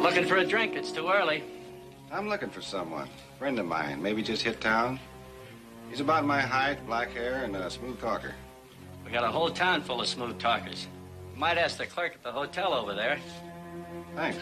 Looking for a drink. It's too early. I'm looking for someone. Friend of mine. Maybe just hit town. He's about my height, black hair, and a smooth talker. We got a whole town full of smooth talkers. Might ask the clerk at the hotel over there. Thanks.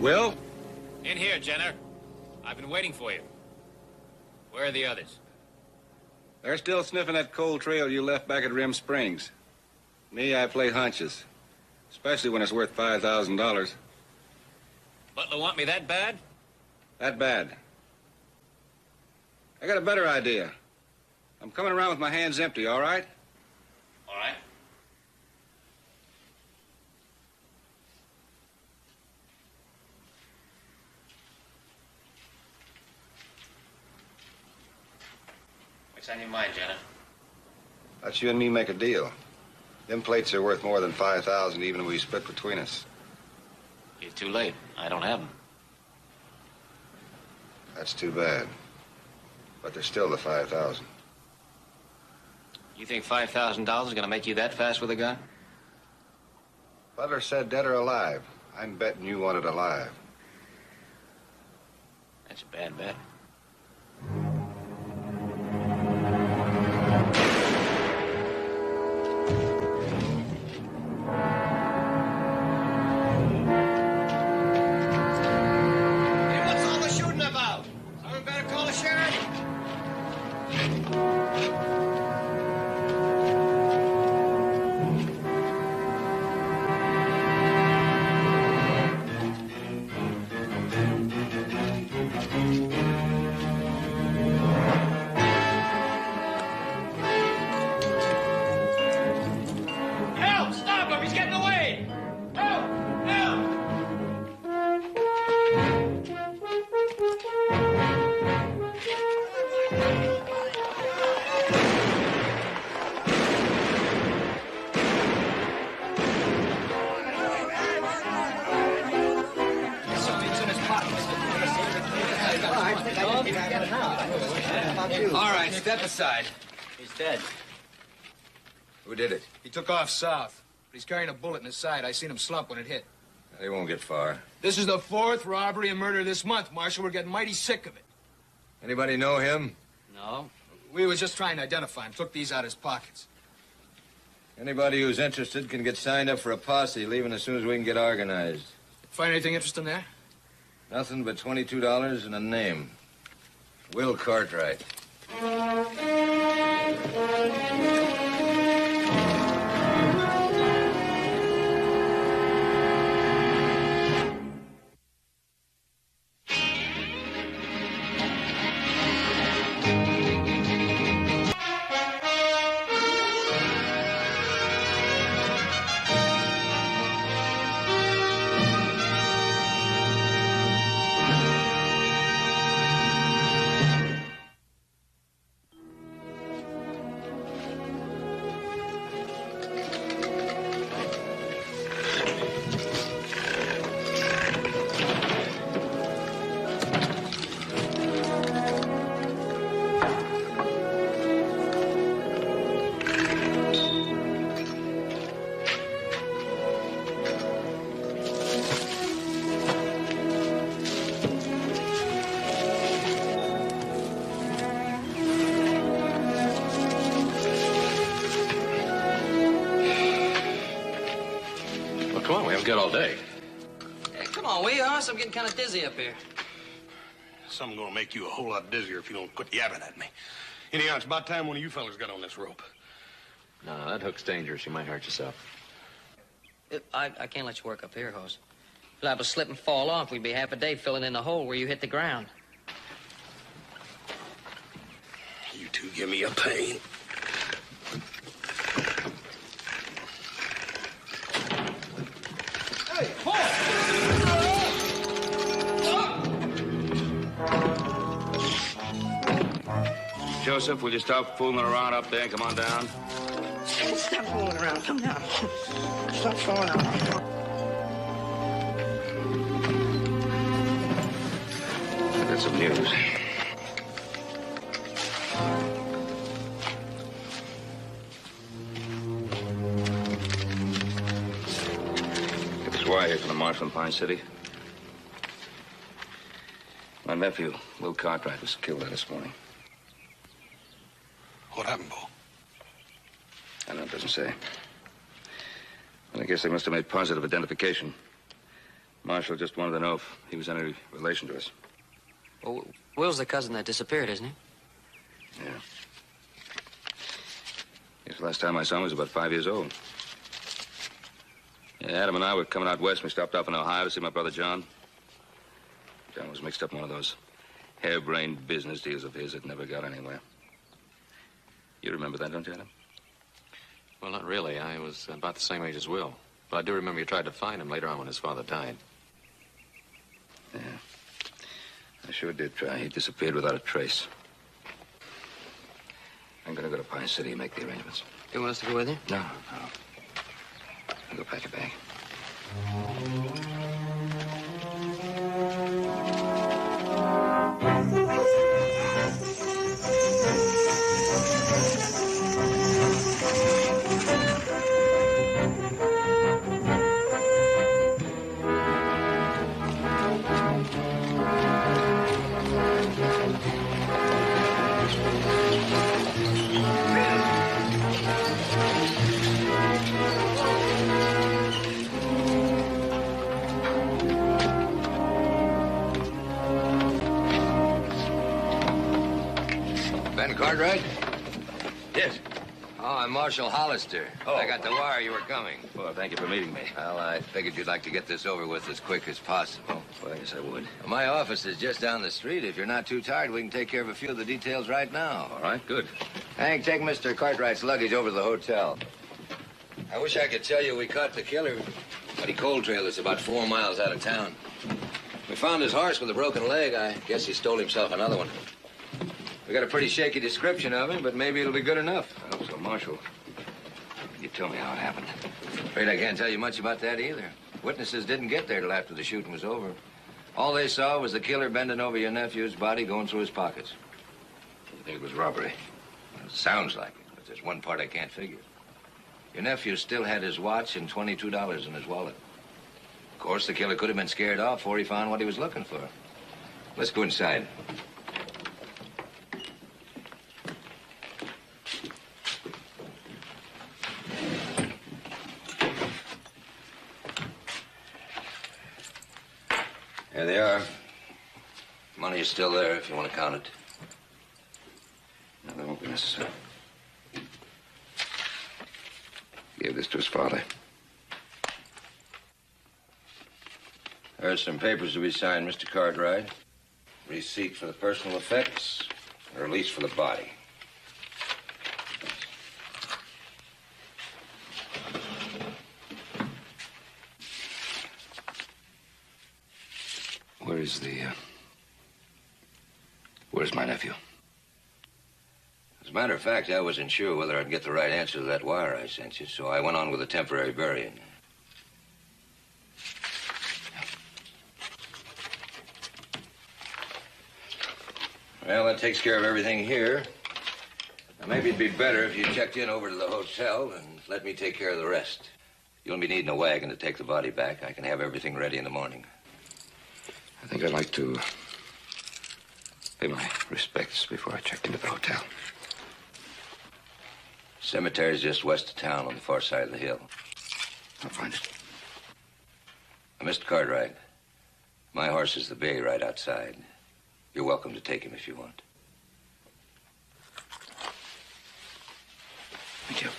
Will? In here, Jenner. I've been waiting for you. Where are the others? They're still sniffing that cold trail you left back at Rim Springs. Me, I play hunches. Especially when it's worth $5,000. Butler want me that bad? That bad. I got a better idea. I'm coming around with my hands empty, all right? All right. What's on your mind, Jenna? Let you and me make a deal. Them plates are worth more than $5,000 even if we split between us. You're too late. I don't have them. That's too bad. But there's still the $5,000. You think $5,000 is going to make you that fast with a gun? Butler said dead or alive. I'm betting you want it alive. That's a bad bet. All right, step aside. He's dead. Who did it? He took off south, but he's carrying a bullet in his side. I seen him slump when it hit. They won't get far. This is the 4th robbery and murder this month, Marshal. We're getting mighty sick of it. Anybody know him? No. We was just trying to identify him. Took these out of his pockets. Anybody who's interested can get signed up for a posse, leaving as soon as we can get organized. Find anything interesting there? Nothing but $22 and a name. Will Cartwright. out all day. Hey, come on, will you, Hoss? I'm getting kind of dizzy up here. Something's gonna make you a whole lot dizzier if you don't quit yapping at me. Anyhow, it's about time one of you fellas got on this rope. No, that hook's dangerous. You might hurt yourself. I can't let you work up here, Hoss. If I was slip and fall off, we'd be half a day filling in the hole where you hit the ground. You two give me a pain. Hey, Paul! Joseph, will you stop fooling around up there and come on down? Stop fooling around. Come down. Stop fooling around. I got some news. Get this wire here from the marshal in Pine City. My nephew, Will Cartwright, was killed there this morning. What happened, Bo? I know it doesn't say. But I guess they must have made positive identification. Marshal just wanted to know if he was any relation to us. Well, Will's the cousin that disappeared, isn't he? Yeah. Guess the last time I saw him, he was about 5 years old. Yeah, Adam and I were coming out west. We stopped off in Ohio to see my brother John. John was mixed up in one of those harebrained business deals of his that never got anywhere. You remember that, don't you, Adam? Well, not really. I was about the same age as Will. But I do remember you tried to find him later on when his father died. Yeah. I sure did try. He disappeared without a trace. I'm gonna go to Pine City and make the arrangements. You want us to go with you? No. I'll go pack your bag. Cartwright? Yes. Oh, I'm Marshal Hollister. Oh. I got the wire you were coming. Well, thank you for meeting me. Well, I figured you'd like to get this over with as quick as possible. Well, I guess I would. My office is just down the street. If you're not too tired, we can take care of a few of the details right now. All right, good. Hank, take Mr. Cartwright's luggage over to the hotel. I wish I could tell you we caught the killer, but he cold trailed us about 4 miles out of town. We found his horse with a broken leg. I guess he stole himself another one. We got a pretty shaky description of him, but maybe it'll be good enough. Oh, so, Marshal, you tell me how it happened. Afraid I can't tell you much about that either. Witnesses didn't get there till after the shooting was over. All they saw was the killer bending over your nephew's body, going through his pockets. You think it was robbery? Well, it sounds like it, but there's one part I can't figure. Your nephew still had his watch and $22 in his wallet. Of course, the killer could have been scared off before he found what he was looking for. Let's go inside. There they are. Money is still there if you want to count it. No, that won't be necessary. Gave this to his father. There's some papers to be signed, Mr. Cartwright. Receipt for the personal effects, a release for the body. Where's my nephew? As a matter of fact, I wasn't sure whether I'd get the right answer to that wire I sent you, so I went on with a temporary burying. Well, that takes care of everything here. Now, maybe it'd be better if you checked in over to the hotel and let me take care of the rest. You'll be needing a wagon to take the body back. I can have everything ready in the morning. I think I'd like to pay my respects before I check into the hotel. Cemetery's just west of town on the far side of the hill. I'll find it. Mr. Cartwright, my horse is the bay right outside. You're welcome to take him if you want. Thank you.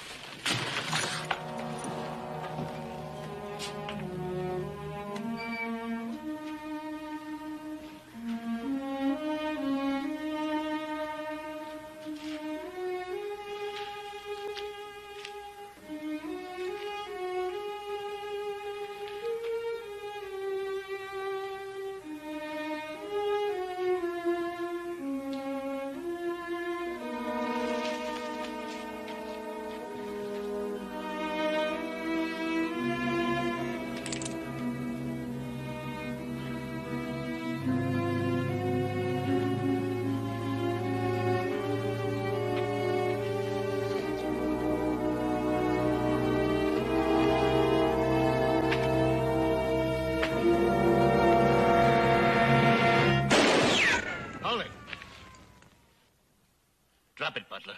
Drop it, Butler.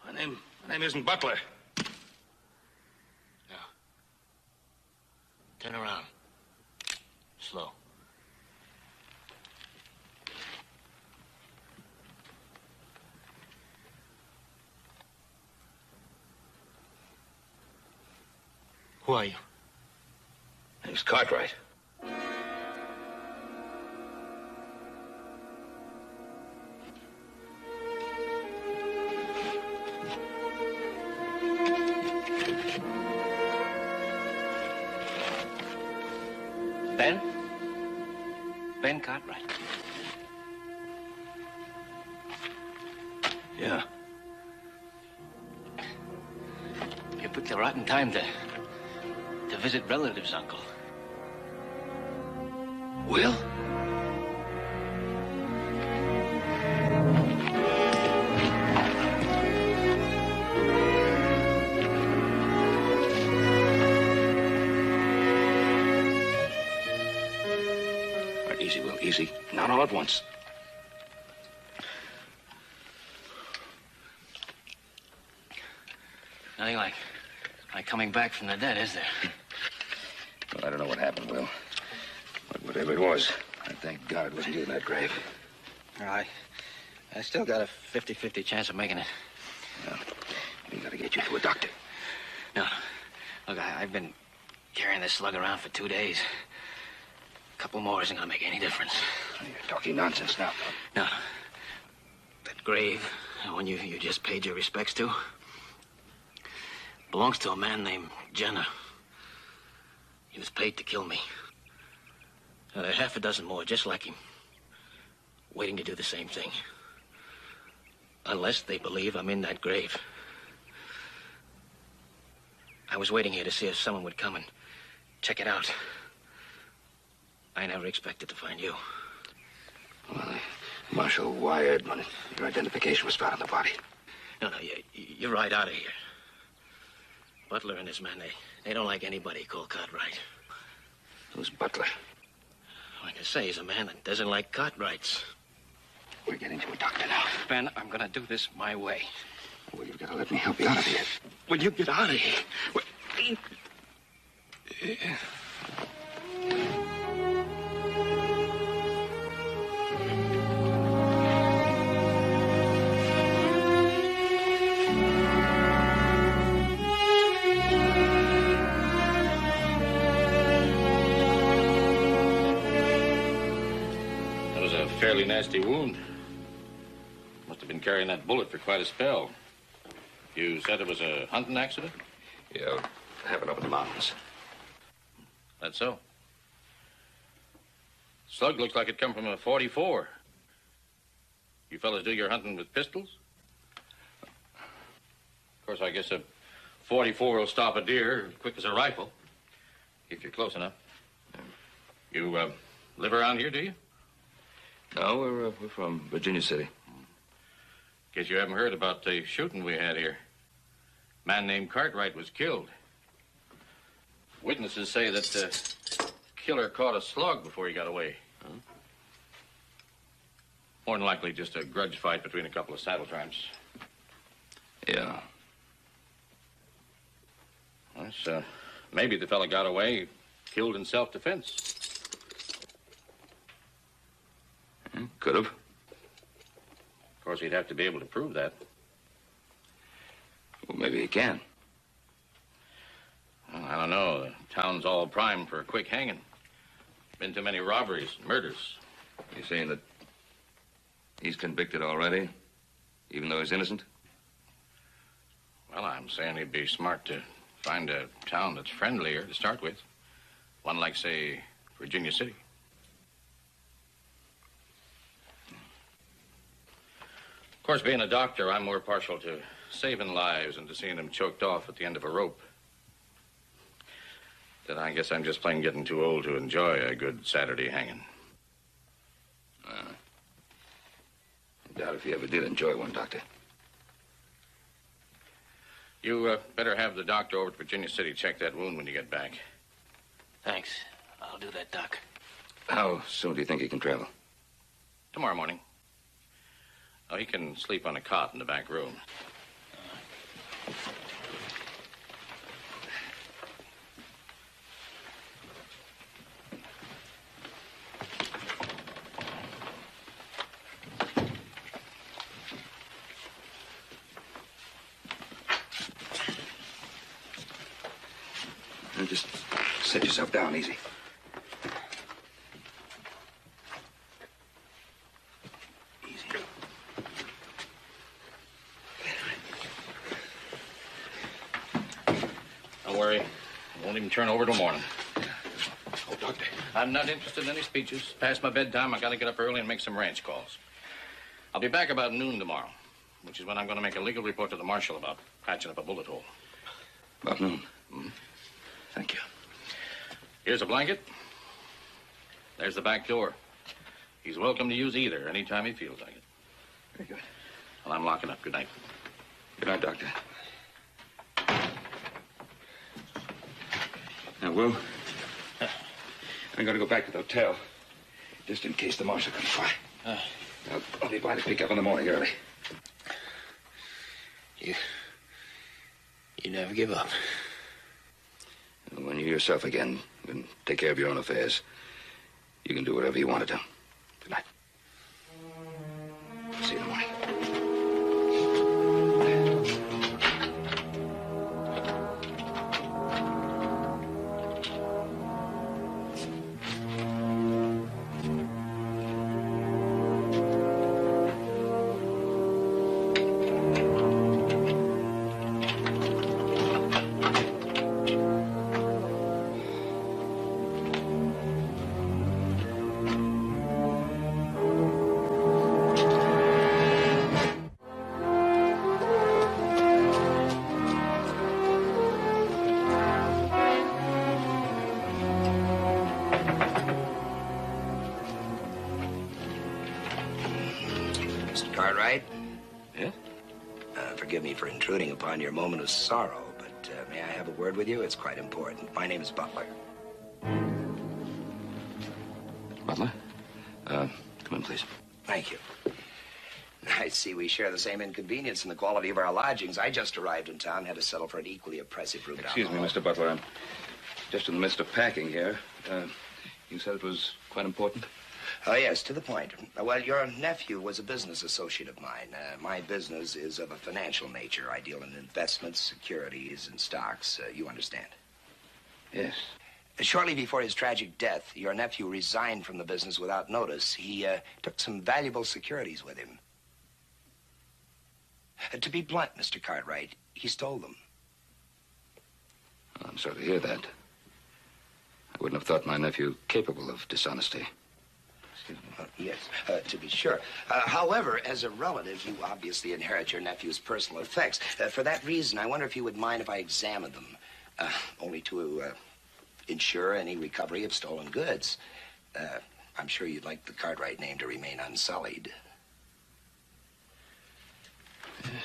My name isn't Butler. Now, turn around. Slow. Who are you? My name's Cartwright. Ben Cartwright. Yeah. You picked a rotten time to visit relatives, Uncle. Will? Easy, Will, easy. Not all at once. Nothing like coming back from the dead, is there? Well, I don't know what happened, Will. But whatever it was, I thank God it wasn't you in that grave. I still got a 50-50 chance of making it. No. We gotta get you to a doctor. No. Look, I've been carrying this slug around for 2 days. A couple more isn't gonna make any difference. You're talking nonsense now. No. That grave, the one you just paid your respects to, belongs to a man named Jenner. He was paid to kill me. There are half a dozen more just like him, waiting to do the same thing. Unless they believe I'm in that grave. I was waiting here to see if someone would come and check it out. I never expected to find you. Well, Marshal wired when your identification was found on the body. No, you're right out of here. Butler and his men, they don't like anybody called Cartwright. Who's Butler? Like I say, he's a man that doesn't like Cartwrights. We're getting to a doctor now. Ben, I'm gonna do this my way. Well, you've got to let me help you out of here. When you get out of here... Fairly nasty wound. Must have been carrying that bullet for quite a spell. You said it was a hunting accident? Yeah, it happened up in the mountains. That's so. Slug looks like it come from a 44. You fellas do your hunting with pistols? Of course, I guess a 44 will stop a deer as quick as a rifle, if you're close enough. You live around here, do you? No, we're from Virginia City. Guess you haven't heard about the shooting we had here. A man named Cartwright was killed. Witnesses say that the killer caught a slug before he got away. Huh? More than likely just a grudge fight between a couple of saddle tramps. Yeah. That's Maybe the fella got away, killed in self-defense. Could have. Of course, he'd have to be able to prove that. Well, maybe he can. Well, I don't know. The town's all primed for a quick hanging. Been too many robberies and murders. You're saying that he's convicted already, even though he's innocent? Well, I'm saying he'd be smart to find a town that's friendlier to start with. One like, say, Virginia City. Of course, being a doctor, I'm more partial to saving lives than to seeing them choked off at the end of a rope. Then I guess I'm just plain getting too old to enjoy a good Saturday hanging. I doubt if you ever did enjoy one, Doctor. You better have the doctor over to Virginia City check that wound when you get back. Thanks. I'll do that, Doc. How soon do you think he can travel? Tomorrow morning. Oh, he can sleep on a cot in the back room. Now just sit yourself down easy. Don't worry. Won't even turn over till morning. Oh, Doctor. I'm not interested in any speeches. Past my bedtime, I gotta get up early and make some ranch calls. I'll be back about noon tomorrow, which is when I'm gonna make a legal report to the marshal about patching up a bullet hole. About noon. Thank you. Here's a blanket. There's the back door. He's welcome to use either anytime he feels like it. Very good. Well, I'm locking up. Good night. Good night, Doctor. Now, Will, I'm going to go back to the hotel, just in case the marshal comes by. I'll be by to pick up in the morning early. You never give up. When you're yourself again and take care of your own affairs, you can do whatever you want to do. Good night. See you in the morning. Cartwright? Yeah? Forgive me for intruding upon your moment of sorrow, but may I have a word with you? It's quite important. My name is Butler. Butler? Come in, please. Thank you. I see we share the same inconvenience in the quality of our lodgings. I just arrived in town, had to settle for an equally oppressive room down Excuse the me, hall. Mr. Butler. I'm just in the midst of packing here. You said it was quite important? Oh, yes, to the point. Well, your nephew was a business associate of mine. My business is of a financial nature. I deal in investments, securities, and stocks. You understand? Yes. Shortly before his tragic death, your nephew resigned from the business without notice. He took some valuable securities with him. To be blunt, Mr. Cartwright, he stole them. I'm sorry to hear that. I wouldn't have thought my nephew capable of dishonesty. Yes, to be sure. However, as a relative, you obviously inherit your nephew's personal effects. For that reason, I wonder if you would mind if I examined them, only to ensure any recovery of stolen goods. I'm sure you'd like the Cartwright name to remain unsullied. Yes.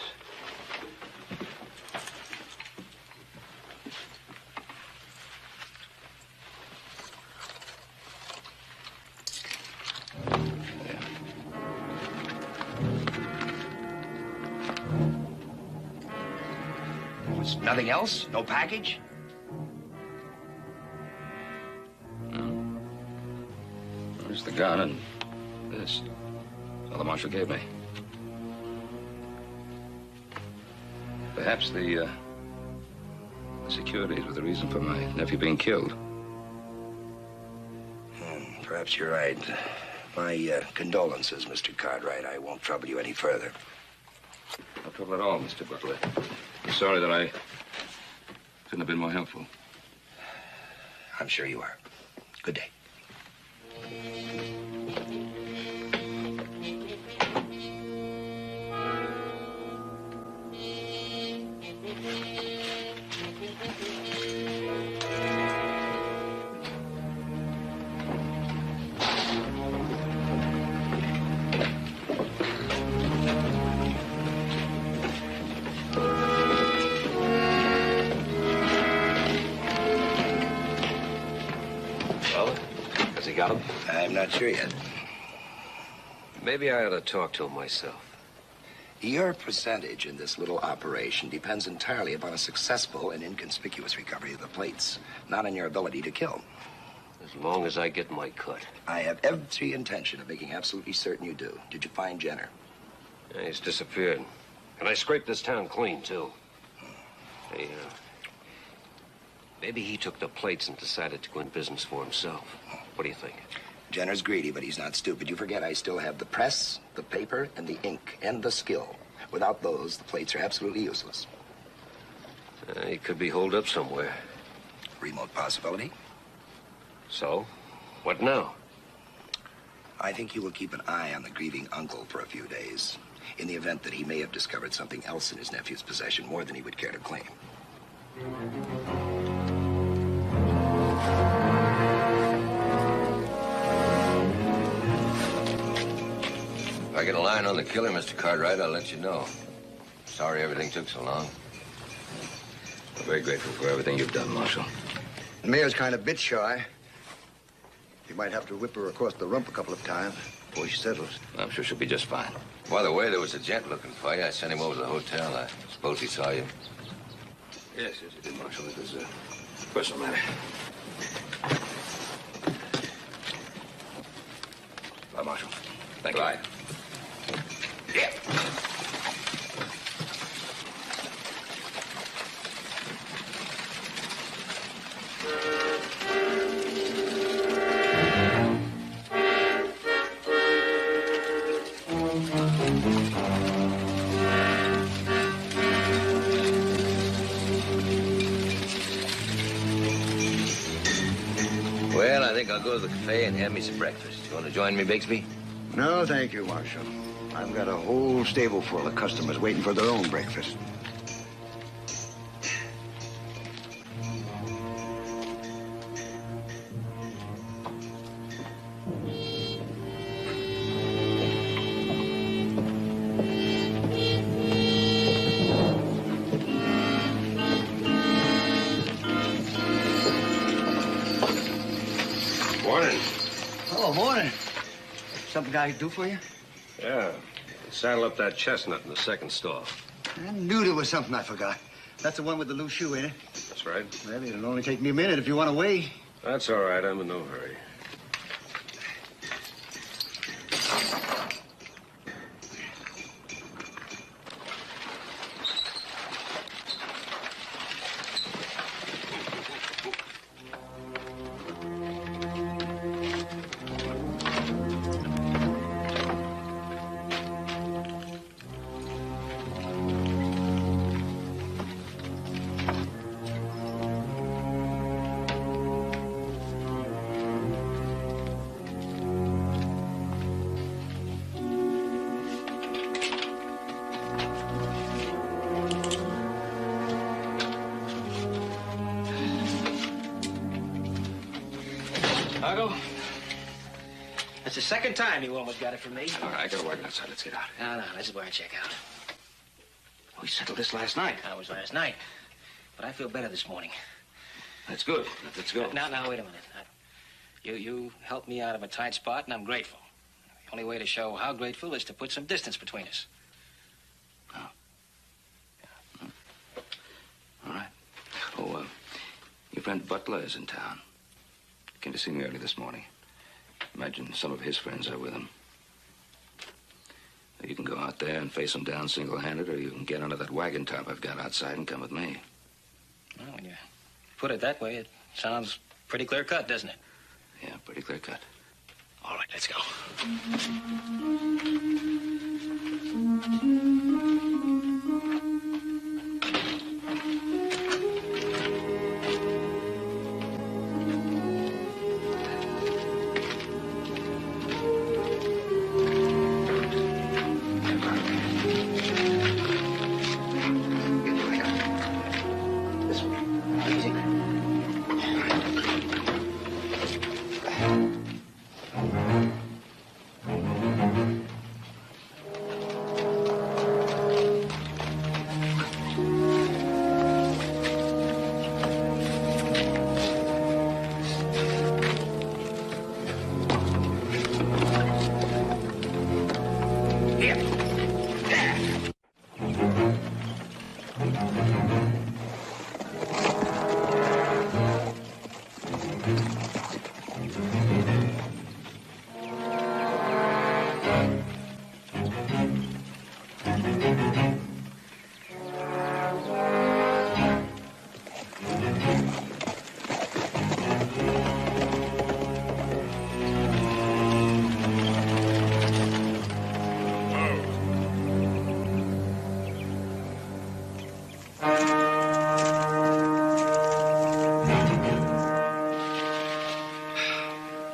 Nothing else? No package? Here's the gun and this. All the marshal gave me. Perhaps the securities were the reason for my nephew being killed. Perhaps you're right. My condolences, Mr. Cartwright. I won't trouble you any further. No trouble at all, Mr. Butler. I'm sorry that I couldn't have been more helpful. I'm sure you are. Good day. I'm not sure yet. Maybe I ought to talk to him myself. Your percentage in this little operation depends entirely upon a successful and inconspicuous recovery of the plates, not on your ability to kill. As long as I get my cut. I have every intention of making absolutely certain you do. Did you find Jenner? Yeah, he's disappeared. And I scraped this town clean, too. Hey, maybe he took the plates and decided to go in business for himself. What do you think? Jenner's greedy, but he's not stupid. You forget I still have the press, the paper, and the ink, and the skill. Without those, the plates are absolutely useless. He could be holed up somewhere. Remote possibility. So? What now? I think you will keep an eye on the grieving uncle for a few days, in the event that he may have discovered something else in his nephew's possession, more than he would care to claim. If I get a line on the killer, Mr. Cartwright, I'll let you know. Sorry everything took so long. I'm very grateful for everything you've done, Marshal. The mayor's kind of bit shy. You might have to whip her across the rump a couple of times before she settles. I'm sure she'll be just fine. By the way, there was a gent looking for you. I sent him over to the hotel. I suppose he saw you. Yes, he did, Marshal. It was a personal matter. Bye, Marshal. Thank you. Bye. Yeah. Well, I think I'll go to the cafe and have me some breakfast. You want to join me, Bixby? No, thank you, Marshal. I've got a whole stable full of customers waiting for their own breakfast. Morning. Oh, morning. Something I can do for you? Yeah. Saddle up that chestnut in the second stall. I knew there was something I forgot. That's the one with the loose shoe in it. That's right. Well, it'll only take me a minute if you want to wait. That's all right. I'm in no hurry. Margot, that's the second time you almost got it from me. All right, I gotta work outside. Let's get out. No, this is where I check out. We settled this last night. That was last night. But I feel better this morning. That's good. Let's go. Now, wait a minute. You helped me out of a tight spot, and I'm grateful. The only way to show how grateful is to put some distance between us. Oh. Yeah. All right. Oh, your friend Butler is in town. Came to see me early this morning. Imagine some of his friends are with him. You can go out there and face him down single-handed, or you can get under that wagon top I've got outside and come with me. Well, when you put it that way, it sounds pretty clear-cut, doesn't it? Yeah, pretty clear-cut. All right, let's go.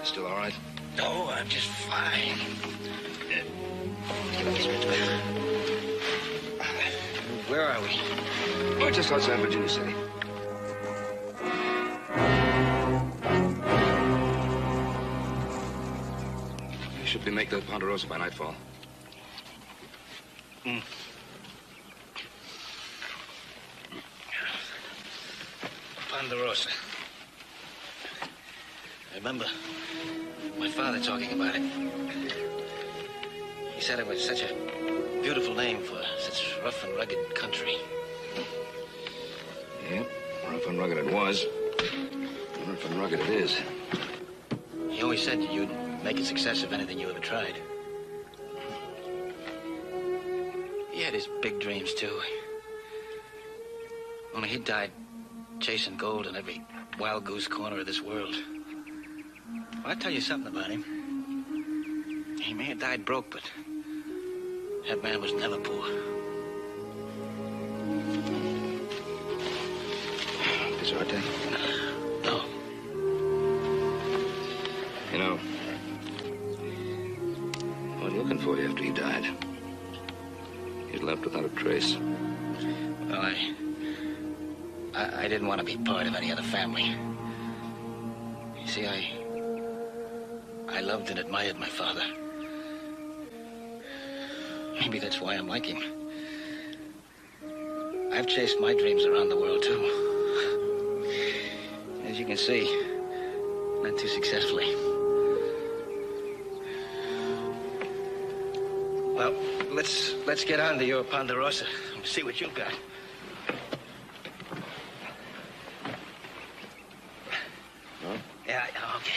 Still all right? No, I'm just fine. Give me this bit. Where are we? We're just outside Virginia City. We should be making to Ponderosa by nightfall. Ponderosa. I remember my father talking about it. He said it was such a beautiful name for such rough and rugged country. Yep, rough and rugged it was. Rough and rugged it is. He always said you'd make a success of anything you ever tried. He had his big dreams, too. Only he died chasing gold in every wild goose corner of this world. Well, I'll tell you something about him. He may have died broke, but that man was never poor. Is that right, No. You know, I went looking for you after he died. You'd left without a trace. Well, I didn't want to be part of any other family. You see, I loved and admired my father. Maybe that's why I'm like him. I've chased my dreams around the world, too. As you can see, not too successfully. Well, let's get on to your Ponderosa and see what you've got. Yeah, okay.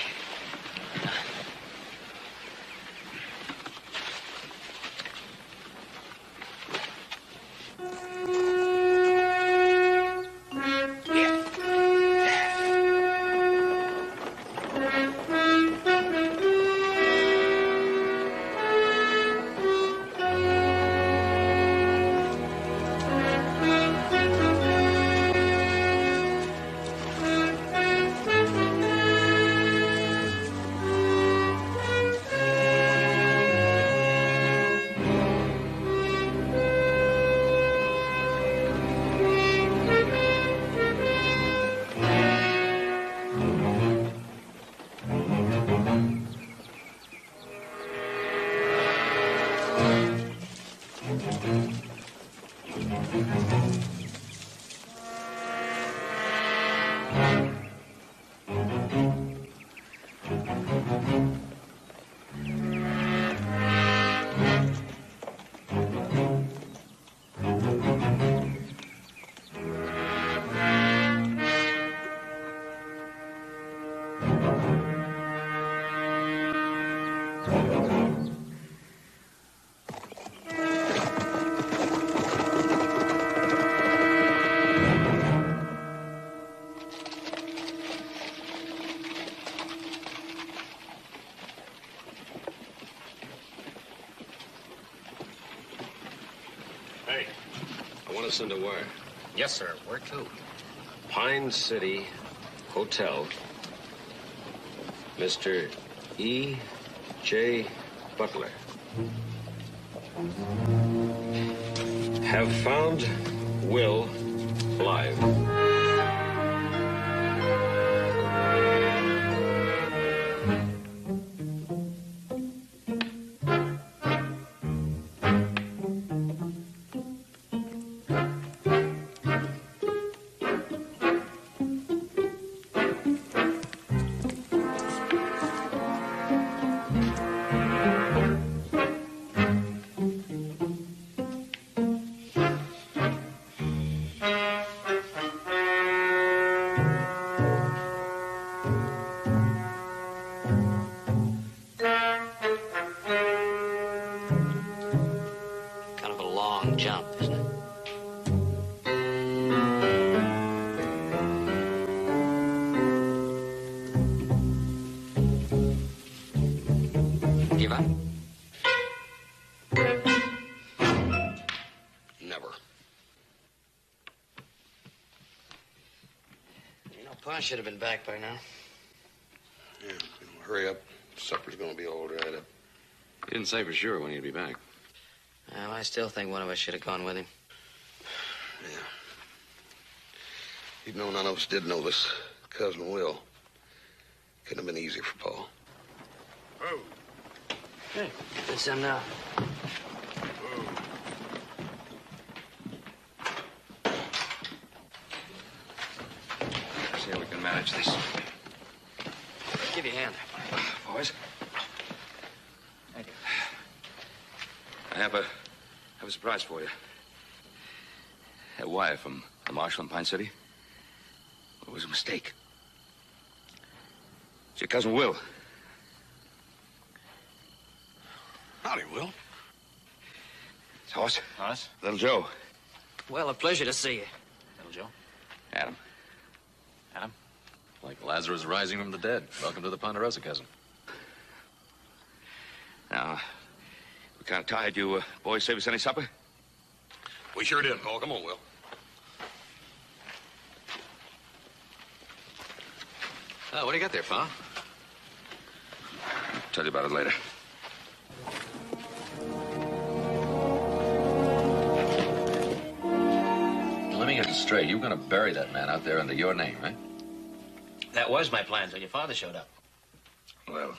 Hey, I want to send a wire. Yes, sir. Where to? Pine City Hotel. Mr. E. J. Butler. Have found Will alive. Kind of a long jump, isn't it? Give up? Never. You know, Pa should have been back by now. Yeah, hurry up. Supper's gonna be all dried up. He didn't say for sure when he'd be back. Well, I still think one of us should have gone with him. Yeah. Even though none of us did know this cousin Will, couldn't have been easier for Paul. Oh. Hey, get some now. See how we can manage this. Give you a hand. Boys. I have a surprise for you. That wire from the marshal in Pine City. It was a mistake. It's your cousin Will. Howdy, Will. It's Hoss. Hoss? Little Joe. Well, a pleasure to see you. Little Joe? Adam. Adam? Like Lazarus rising from the dead. Welcome to the Ponderosa, cousin. Now, we kind of tired. You boys save us any supper? We sure did, Paul. Come on, Will. Oh, what do you got there, Pa? I'll tell you about it later. Let me get this straight. You were going to bury that man out there under your name, right? That was my plan till your father showed up. Well,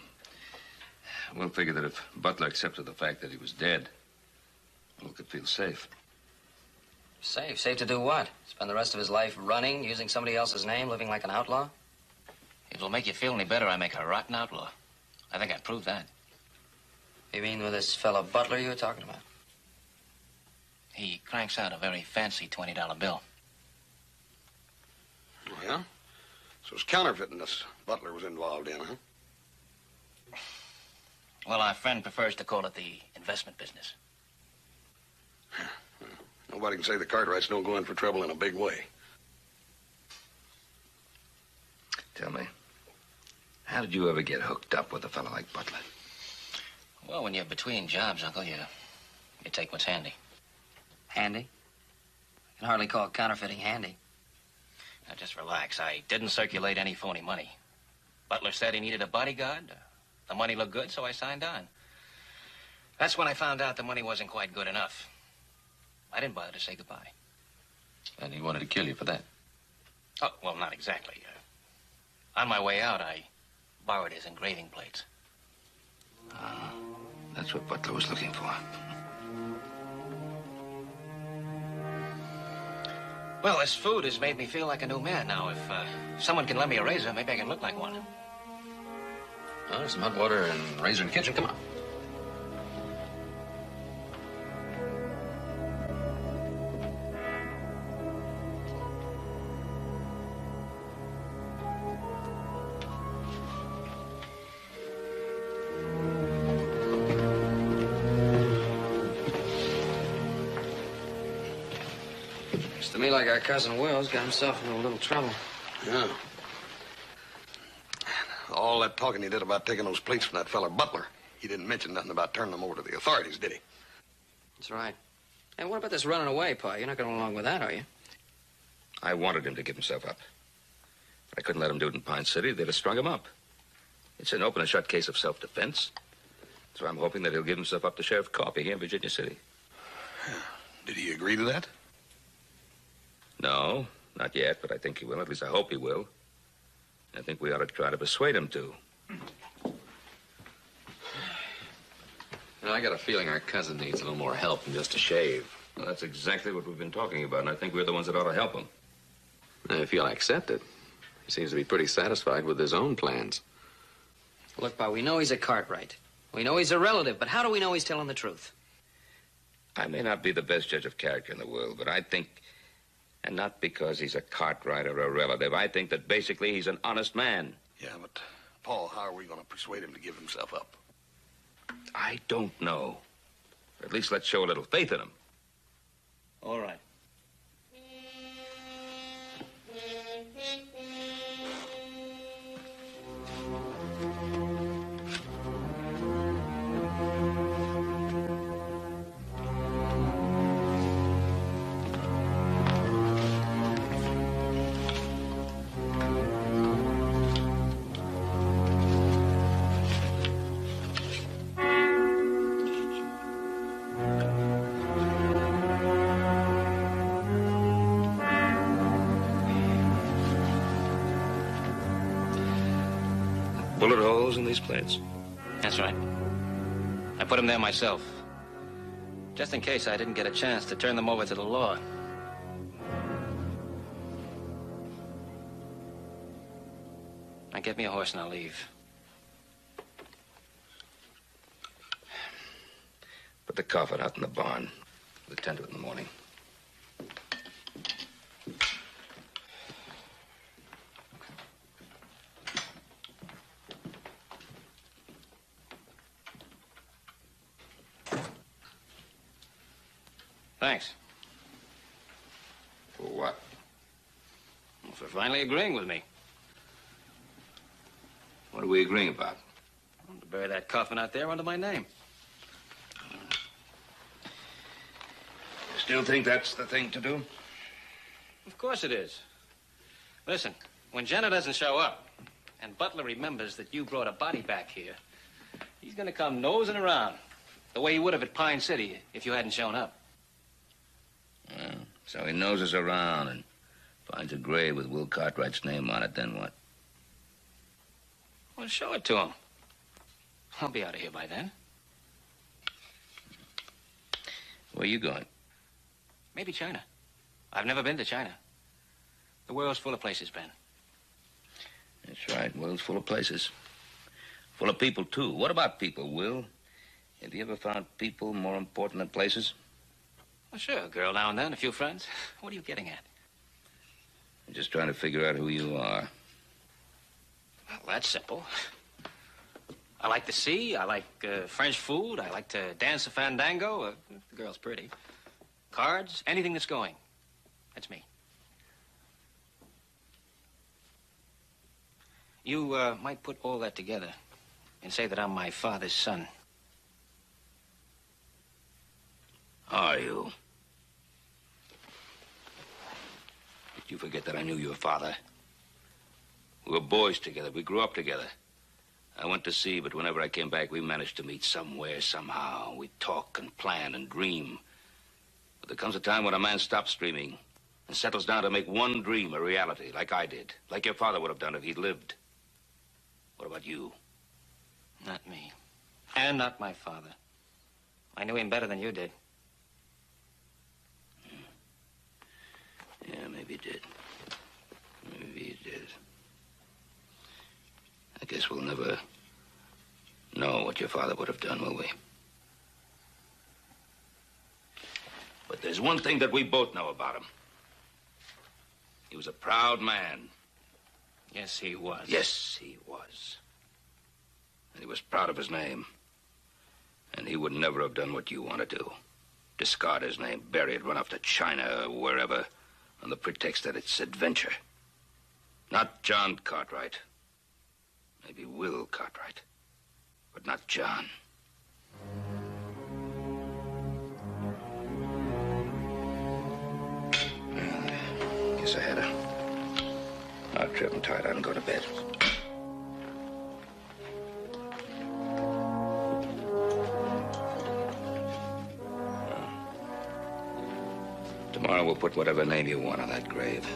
we'll figure that if Butler accepted the fact that he was dead, we could feel safe. Safe? Safe to do what? Spend the rest of his life running, using somebody else's name, living like an outlaw? If it'll make you feel any better, I make a rotten outlaw. I think I proved that. You mean with this fellow Butler you were talking about? He cranks out a very fancy $20 bill. Oh, yeah? So it's counterfeiting this Butler was involved in, huh? Well, our friend prefers to call it the investment business. Nobody can say the Cartwrights don't go in for trouble in a big way. Tell me, how did you ever get hooked up with a fellow like Butler? Well, when you're between jobs, Uncle, you take what's handy. Handy? I can hardly call counterfeiting handy. Now, just relax. I didn't circulate any phony money. Butler said he needed a bodyguard. The money looked good, so I signed on. That's when I found out the money wasn't quite good enough. I didn't bother to say goodbye. And he wanted to kill you for that. Oh, well, not exactly. On my way out, I borrowed his engraving plates. That's what Butler was looking for. Well, this food has made me feel like a new man. Now, if someone can lend me a razor, maybe I can look like one. Oh, there's some hot water and razor in the kitchen. Come on. me like our cousin Will's got himself into a little trouble. Yeah. All that talking he did about taking those plates from that fella Butler, he didn't mention nothing about turning them over to the authorities, did he? That's right. And what about this running away, Pa? You're not going along with that, are you? I wanted him to give himself up. But I couldn't let him do it in Pine City. They'd have strung him up. It's an open and shut case of self-defense. So I'm hoping that he'll give himself up to Sheriff Coffey here in Virginia City. Did he agree to that? No, not yet, but I think he will. At least I hope he will. I think we ought to try to persuade him to. I got a feeling our cousin needs a little more help than just a shave. Well, that's exactly what we've been talking about, and I think we're the ones that ought to help him. If he'll accept it. He seems to be pretty satisfied with his own plans. Look, Pa, we know he's a Cartwright. We know he's a relative, but how do we know he's telling the truth? I may not be the best judge of character in the world, but I think, and not because he's a Cartwright or a relative, I think that basically he's an honest man. Yeah, but, Paul, how are we going to persuade him to give himself up? I don't know. At least let's show a little faith in him. All right. Bullet holes in these plates? That's right. I put them there myself. Just in case I didn't get a chance to turn them over to the law. Now get me a horse and I'll leave. Put the coffin out in the barn. We'll attend to it in the morning. Thanks. For what? Well, for finally agreeing with me. What are we agreeing about? To bury that coffin out there under my name. Still think that's the thing to do? Of course it is. Listen, when Jenna doesn't show up, and Butler remembers that you brought a body back here, he's gonna come nosing around, the way he would have at Pine City if you hadn't shown up. So he noses around and finds a grave with Will Cartwright's name on it, then what? Well, show it to him. I'll be out of here by then. Where are you going? Maybe China. I've never been to China. The world's full of places, Ben. That's right. World's full of places. Full of people, too. What about people, Will? Have you ever found people more important than places? Well, sure. A girl now and then, a few friends. What are you getting at? I'm just trying to figure out who you are. Well, that's simple. I like the sea. I like French food. I like to dance a fandango. The girl's pretty. Cards, anything that's going. That's me. You might put all that together and say that I'm my father's son. Are you? Did you forget that I knew your father? We were boys together. We grew up together. I went to sea, but whenever I came back, we managed to meet somewhere, somehow. We'd talk and plan and dream. But there comes a time when a man stops dreaming and settles down to make one dream a reality, like I did, like your father would have done if he'd lived. What about you? Not me. And not my father. I knew him better than you did. Yeah, maybe you did. Maybe you did. I guess we'll never know what your father would have done, will we? But there's one thing that we both know about him. He was a proud man. Yes, he was. Yes, he was. And he was proud of his name. And he would never have done what you want to do. Discard his name, bury it, run off to China or wherever. on the pretext that it's adventure. Not John Cartwright. Maybe Will Cartwright, but not John. Well, guess I had a hard trip and tired out and go to bed. Tomorrow we'll put whatever name you want on that grave.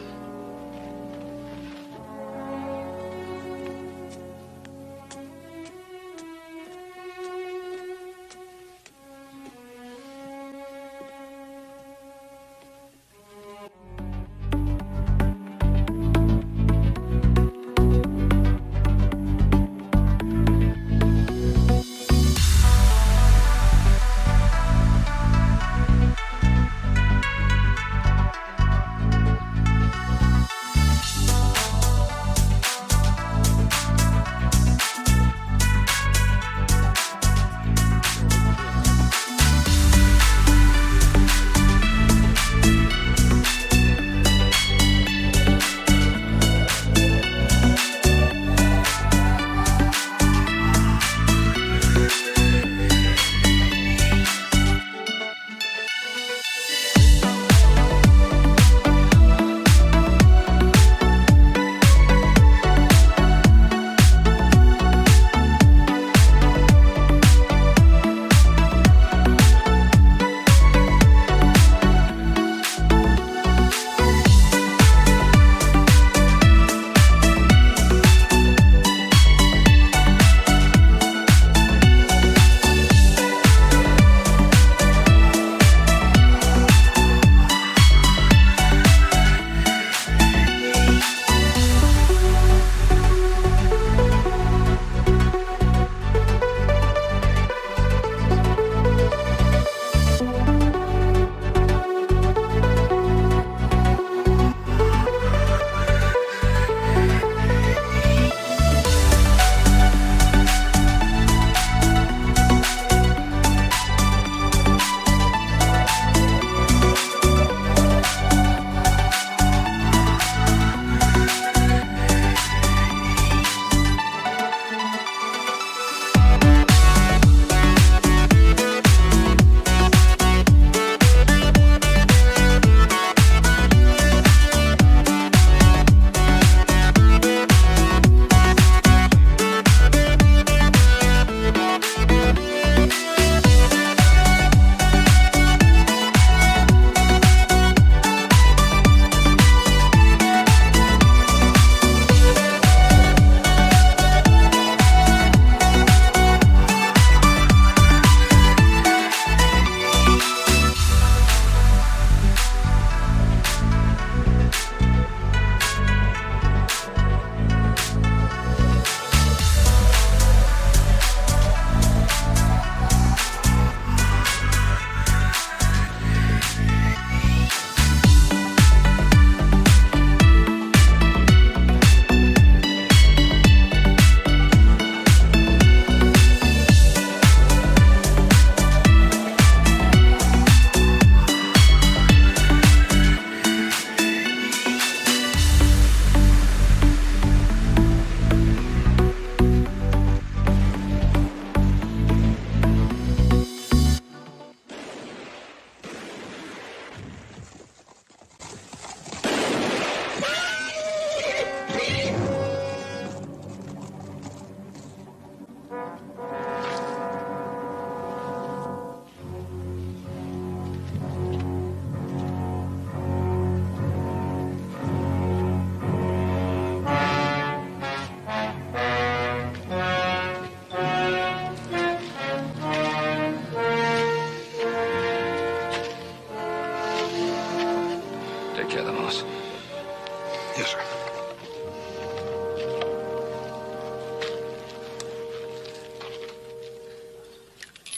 Yes, sir.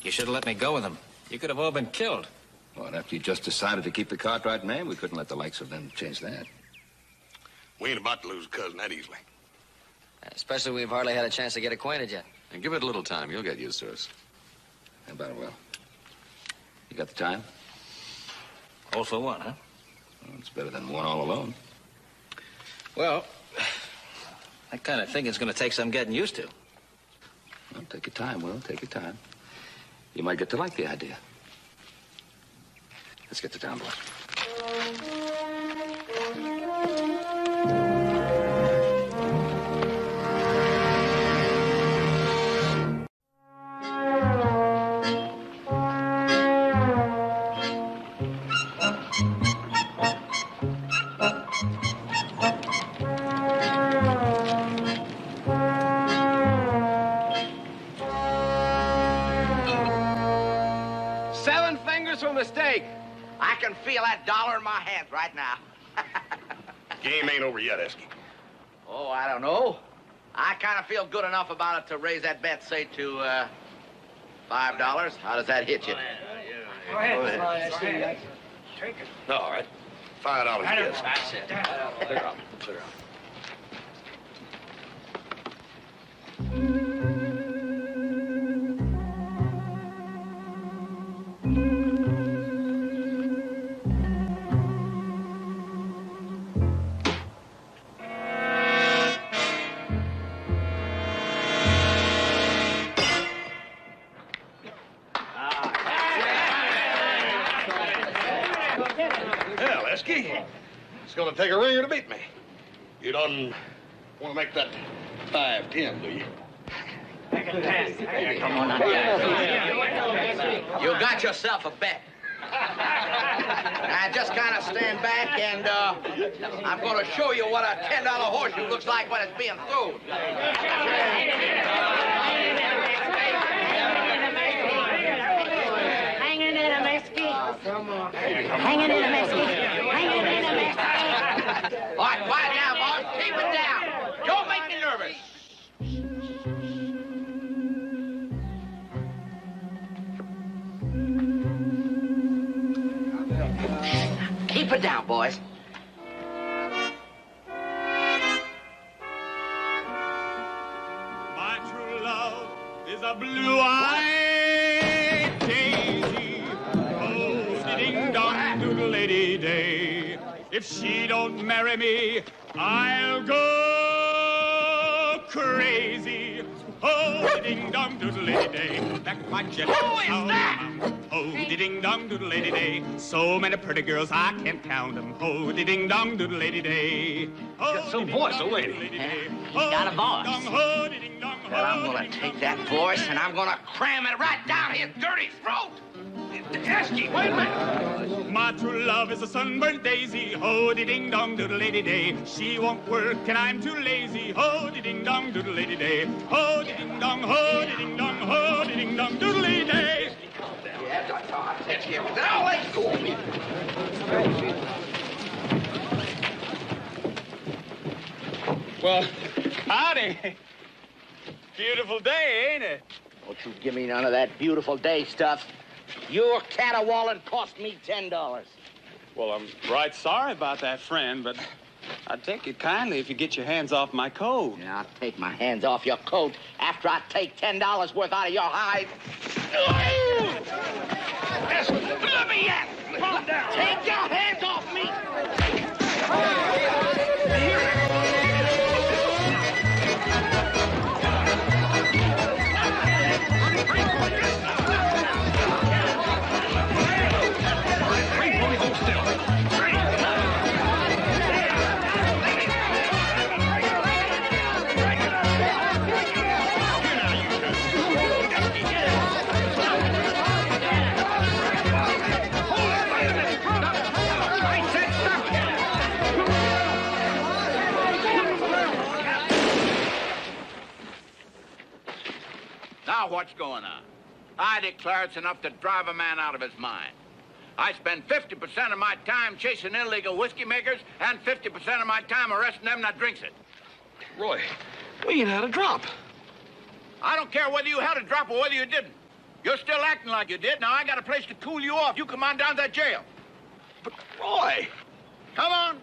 You should have let me go with them. You could have all been killed. Well, after you just decided to keep the Cartwright name, we couldn't let the likes of them change that. We ain't about to lose a cousin that easily. Especially we've hardly had a chance to get acquainted yet. And give it a little time. You'll get used to us. How about it, Will? You got the time? All for one, huh? Well, it's better than one all alone. Well, that kind of thing is going to take some getting used to. Well, take your time, Will. Take your time. You might get to like the idea. Let's get to town, boys. Seven fingers from the steak. I can feel that dollar in my hands right now. Game ain't over yet, Esky. Oh, I don't know. I kind of feel good enough about it to raise that bet, say, to $5. How does that hit you? Go ahead. Take it. All right. $5 yes. That's it. Clear up. Clear up. Hell, Esky, it's gonna take a ringer to beat me. You don't want to make that 5-10, do you? Come on now. You got yourself a bet. Now, just kind of stand back and I'm going to show you what a $10 horseshoe looks like when it's being thrown. Hang in there, Mesky. Come on. Hang in there, Mesky. Hang in there, Mesky. All right, quiet now, boss. Keep it down. Don't make me nervous. Keep it down, boys. My true love is a blue-eyed daisy. Oh, ding-dong, doodle-lady-day. If she don't marry me, I'll go crazy. Oh, ding-dong, doodle-lady-day. Back my jelly. Who is that? Oh, ding-dong, doodle-lady-day. So many pretty girls, I can't count them. Oh, ding-dong, doodle-lady-day. Got some voice, a lady. He's got a voice. Well, I'm going to take that voice and I'm going to cram it right down his dirty throat. Esky, wait a minute. My true love is a sunburnt daisy. Ho-de-ding-dong, doodle-lady-day. She won't work and I'm too lazy. Ho-de-ding-dong, doodle-lady-day. Ho-de-ding-dong, ho-de-ding-dong, ho-de-ding-dong, doodle-lady-day. Yeah, that's all I said to you. Now let's go. Well, howdy. Beautiful day, ain't it? Don't you give me none of that beautiful day stuff. Your caterwauling cost me $10. Well, I'm right sorry about that, friend, but I'd take it kindly if you get your hands off my coat. Yeah, I'll take my hands off your coat after I take $10 worth out of your hide. Let me at! Calm down. Take your hands off me! Now what's going on? I declare it's enough to drive a man out of his mind. I spend 50% of my time chasing illegal whiskey makers and 50% of my time arresting them that drinks it. Roy, we ain't had a drop. I don't care whether you had a drop or whether you didn't. You're still acting like you did. Now I got a place to cool you off. You come on down to that jail. But, Roy! Come on.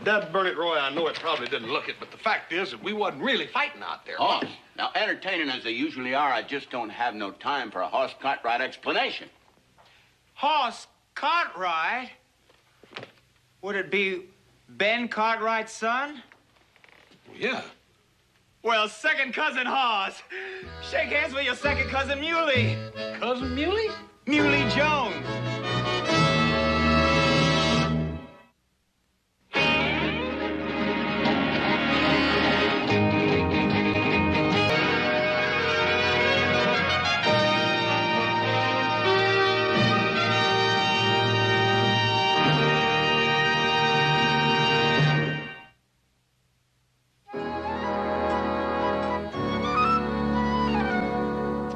Dad burn it, Roy, I know it probably didn't look it, but the fact is that we wasn't really fighting out there. Hoss, now entertaining as they usually are, I just don't have no time for a Hoss Cartwright explanation. Hoss Cartwright? Would it be Ben Cartwright's son? Yeah. Well, second cousin Hoss. Shake hands with your second cousin Muley. Cousin Muley? Muley Jones.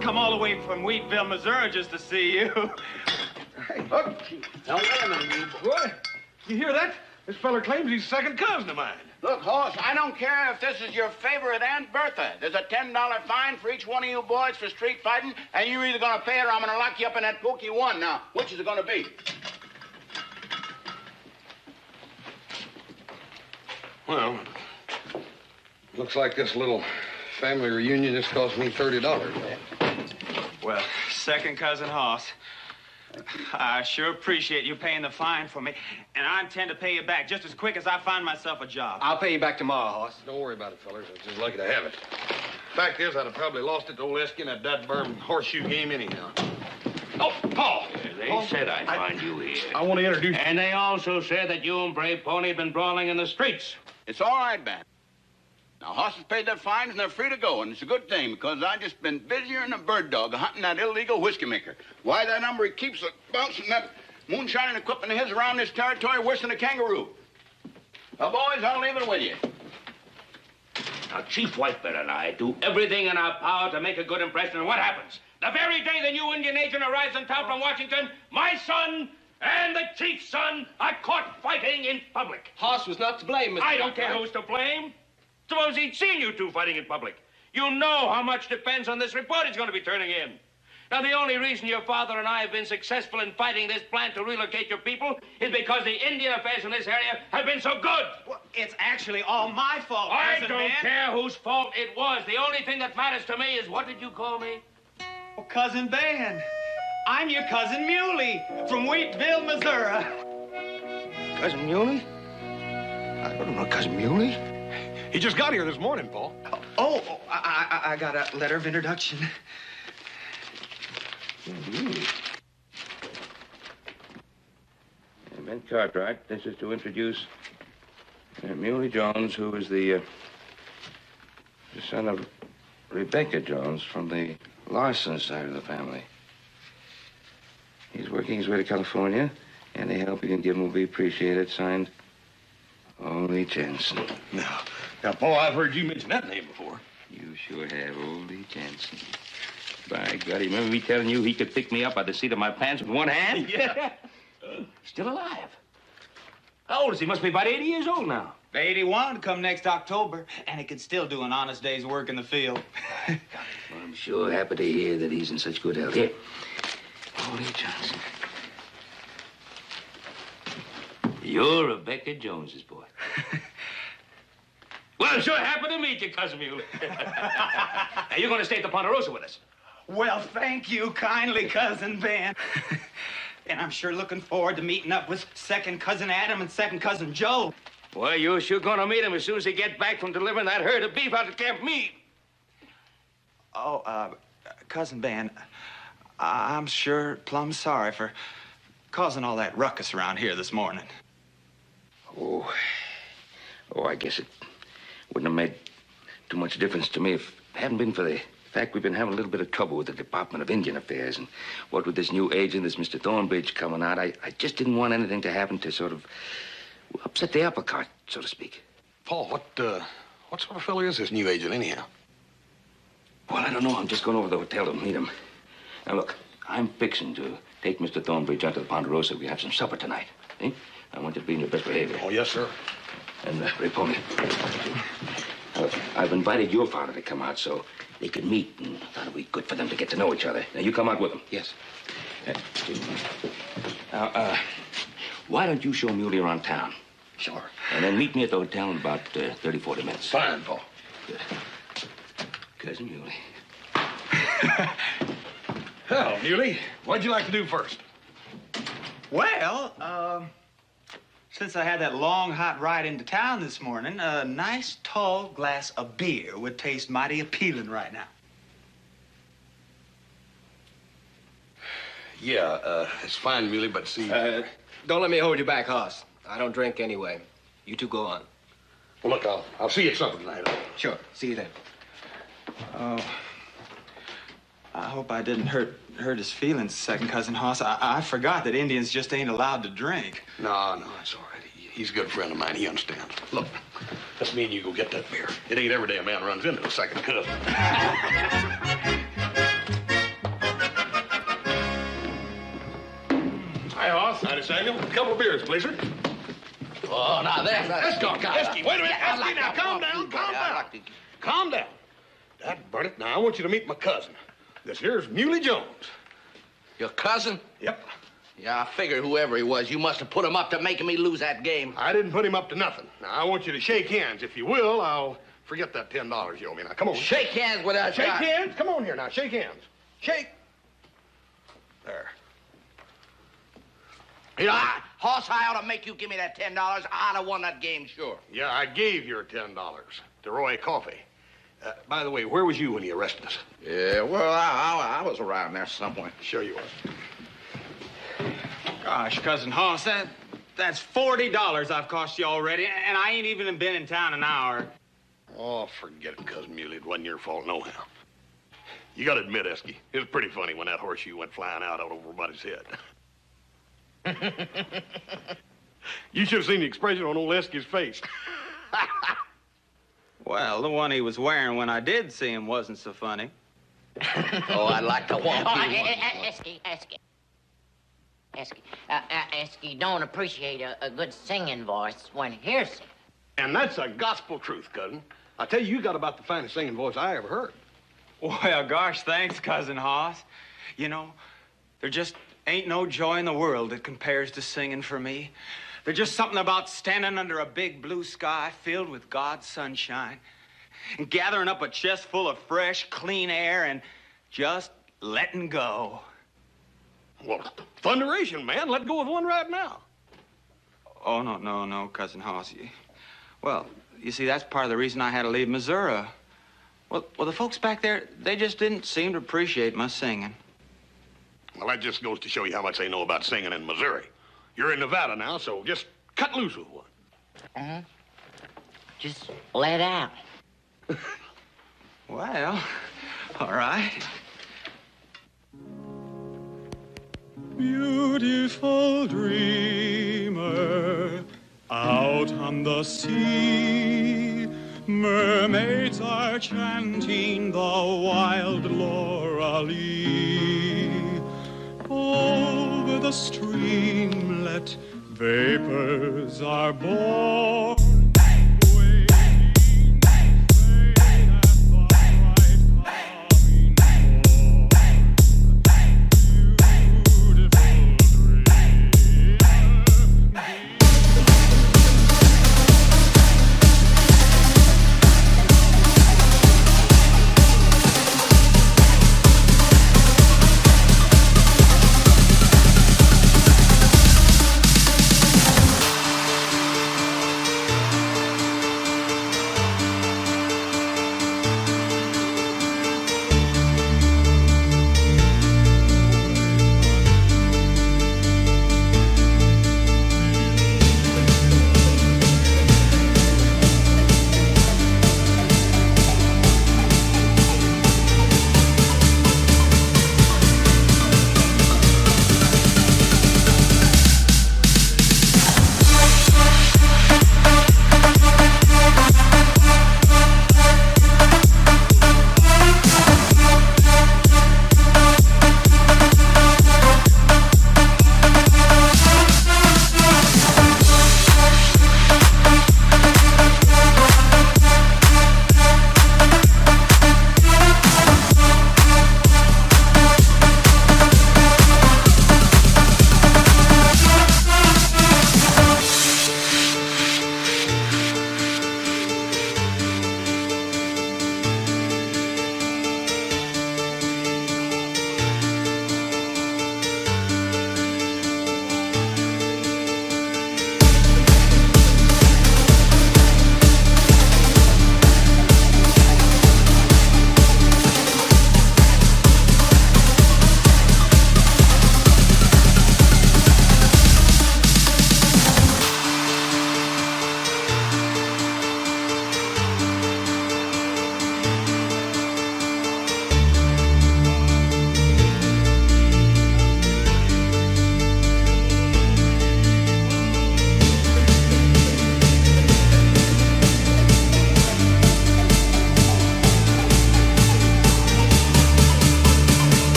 Come all the way from Wheatville, Missouri, just to see you. Hey, look. Now, wait a minute, you boy. You hear that? This feller claims he's second cousin of mine. Look, Hoss, I don't care if this is your favorite Aunt Bertha. There's a $10 fine for each one of you boys for street fighting, and you're either gonna pay it or I'm gonna lock you up in that pokey one. Now, which is it gonna be? Well, looks like this little family reunion just cost me $30. Well, second cousin Hoss, I sure appreciate you paying the fine for me, and I intend to pay you back just as quick as I find myself a job. I'll pay you back tomorrow, Hoss. Don't worry about it, fellas. I'm just lucky to have it. Fact is, I'd have probably lost it to old Esky in that dadburn horseshoe game anyhow. Oh, Paul! They said I'd find you here. I want to introduce you. And they also said that you and Brave Pony had been brawling in the streets. It's all right, Ben. Now, Hoss has paid their fines, and they're free to go, and it's a good thing, because I've just been busier than a bird dog hunting that illegal whiskey maker. Why, that number, he keeps bouncing that moonshining equipment of his around this territory worse than a kangaroo. Now, boys, I'll leave it with you. Now, Chief Whitebeard and I do everything in our power to make a good impression, and what happens? The very day the new Indian agent arrives in town from Washington, my son and the chief's son are caught fighting in public. Hoss was not to blame, Mr. I don't care who's to blame. Suppose he'd seen you two fighting in public. You know how much depends on this report he's going to be turning in. Now, the only reason your father and I have been successful in fighting this plan to relocate your people is because the Indian affairs in this area have been so good. Well, it's actually all my fault, I Cousin don't Ben. care whose fault it was. The only thing that matters to me is, what did you call me? Oh, Cousin Ben. I'm your cousin Muley from Wheatville, Missouri. Cousin Muley? I don't know Cousin Muley. He just got here this morning, Paul. I got a letter of introduction. Ben Cartwright, this is to introduce Muley Jones, who is the son of Rebecca Jones from the Larson side of the family. He's working his way to California. Any help you can give him will be appreciated. Signed, Ole Jensen. Now, Paul, I've heard you mention that name before. You sure have, Ole Jensen. By God, you remember me telling you he could pick me up by the seat of my pants with one hand? Yeah. Still alive. How old is he? Must be about 80 years old now. 81 come next October, and he could still do an honest day's work in the field. Well, I'm sure happy to hear that he's in such good health. Here, Ole Johnson. You're Rebecca Jones's boy. Well, I'm sure happy to meet you, Cousin Muley. Now, you're going to stay at the Ponderosa with us. Well, thank you kindly, Cousin Ben. And I'm sure looking forward to meeting up with second cousin Adam and second cousin Joe. Well, you're sure going to meet him as soon as he gets back from delivering that herd of beef out at Camp Meade. Oh, Cousin Ben, I'm sure plumb sorry for causing all that ruckus around here this morning. Oh, I guess it wouldn't have made too much difference to me if it hadn't been for the fact we've been having a little bit of trouble with the Department of Indian Affairs. And what with this new agent, this Mr. Thornbridge coming out, I just didn't want anything to happen to sort of upset the apple cart, so to speak. Paul, what sort of fellow is this new agent, anyhow? Well, I don't know. I'm just going over to the hotel to meet him. Now, look, I'm fixing to take Mr. Thornbridge out to the Ponderosa. We have some supper tonight. See? I want you to be in your best behavior. Oh, yes, sir. And, Ray Pony. Look, I've invited your father to come out so they could meet, and I thought it'd be good for them to get to know each other. Now, you come out with them. Yes. Now, why don't you show Muley around town? Sure. And then meet me at the hotel in about 30, 40 minutes. Fine, Paul. Good. Cousin Muley. Well, Muley, what'd you like to do first? Well, since I had that long, hot ride into town this morning, a nice, tall glass of beer would taste mighty appealing right now. Yeah, it's fine, Muley, but see... Don't let me hold you back, Hoss. I don't drink anyway. You two go on. Well, look, I'll see you at supper tonight. Sure. See you then. Oh, I hope I didn't hurt his feelings, second cousin Hoss. I forgot that Indians just ain't allowed to drink. No, it's all right. He's a good friend of mine. He understands. Look, let's me and you go get that beer. It ain't every day a man runs into a second cousin. Hi, Hoss. Howdy, Samuel. A couple of beers, please, sir. Oh, now that's... Esky, wait a minute. Esky, now calm down. Calm down. That burn it. Now, I want you to meet my cousin. This here's Muley Jones. Your cousin? Yep. Yeah, I figured whoever he was, you must have put him up to making me lose that game. I didn't put him up to nothing. Now, I want you to shake hands. If you will, I'll forget that $10 you owe me. Now, come on. Shake hands with that Shake guy. hands? Come on here now. Shake hands. Shake. There. You know, Hoss, I ought to make you give me that $10. I'd have won that game, sure. Yeah, I gave your $10 to Roy Coffey. By the way, where was you when he arrested us? Yeah, well, I was around there somewhere. Sure you was. Gosh, cousin Hoss, that's $40 I've cost you already, and I ain't even been in town an hour. Oh, forget it, Cousin Muley. It wasn't your fault, nohow. You gotta admit, Esky, it was pretty funny when that horseshoe went flying out over everybody's head. You should have seen the expression on old Esky's face. Well, the one he was wearing when I did see him wasn't so funny. Oh, I'd like to walk Esky don't appreciate a good singing voice when hearsay. And that's a gospel truth, cousin. I tell you, you got about the finest singing voice I ever heard. Well, gosh, thanks, cousin Hoss. You know, there just ain't no joy in the world that compares to singing for me. There's just something about standing under a big blue sky filled with God's sunshine and gathering up a chest full of fresh, clean air and just letting go. Well, thunderation, man. Let go of one right now. Oh, no, cousin Hoss. Well, you see, that's part of the reason I had to leave Missouri. Well, the folks back there, they just didn't seem to appreciate my singing. Well, that just goes to show you how much they know about singing in Missouri. You're in Nevada now, so just cut loose with one. Uh-huh. Just let out. Well, all right. Beautiful dreamer, out on the sea, mermaids are chanting the wild Lorelei. Over the streamlet, vapors are born.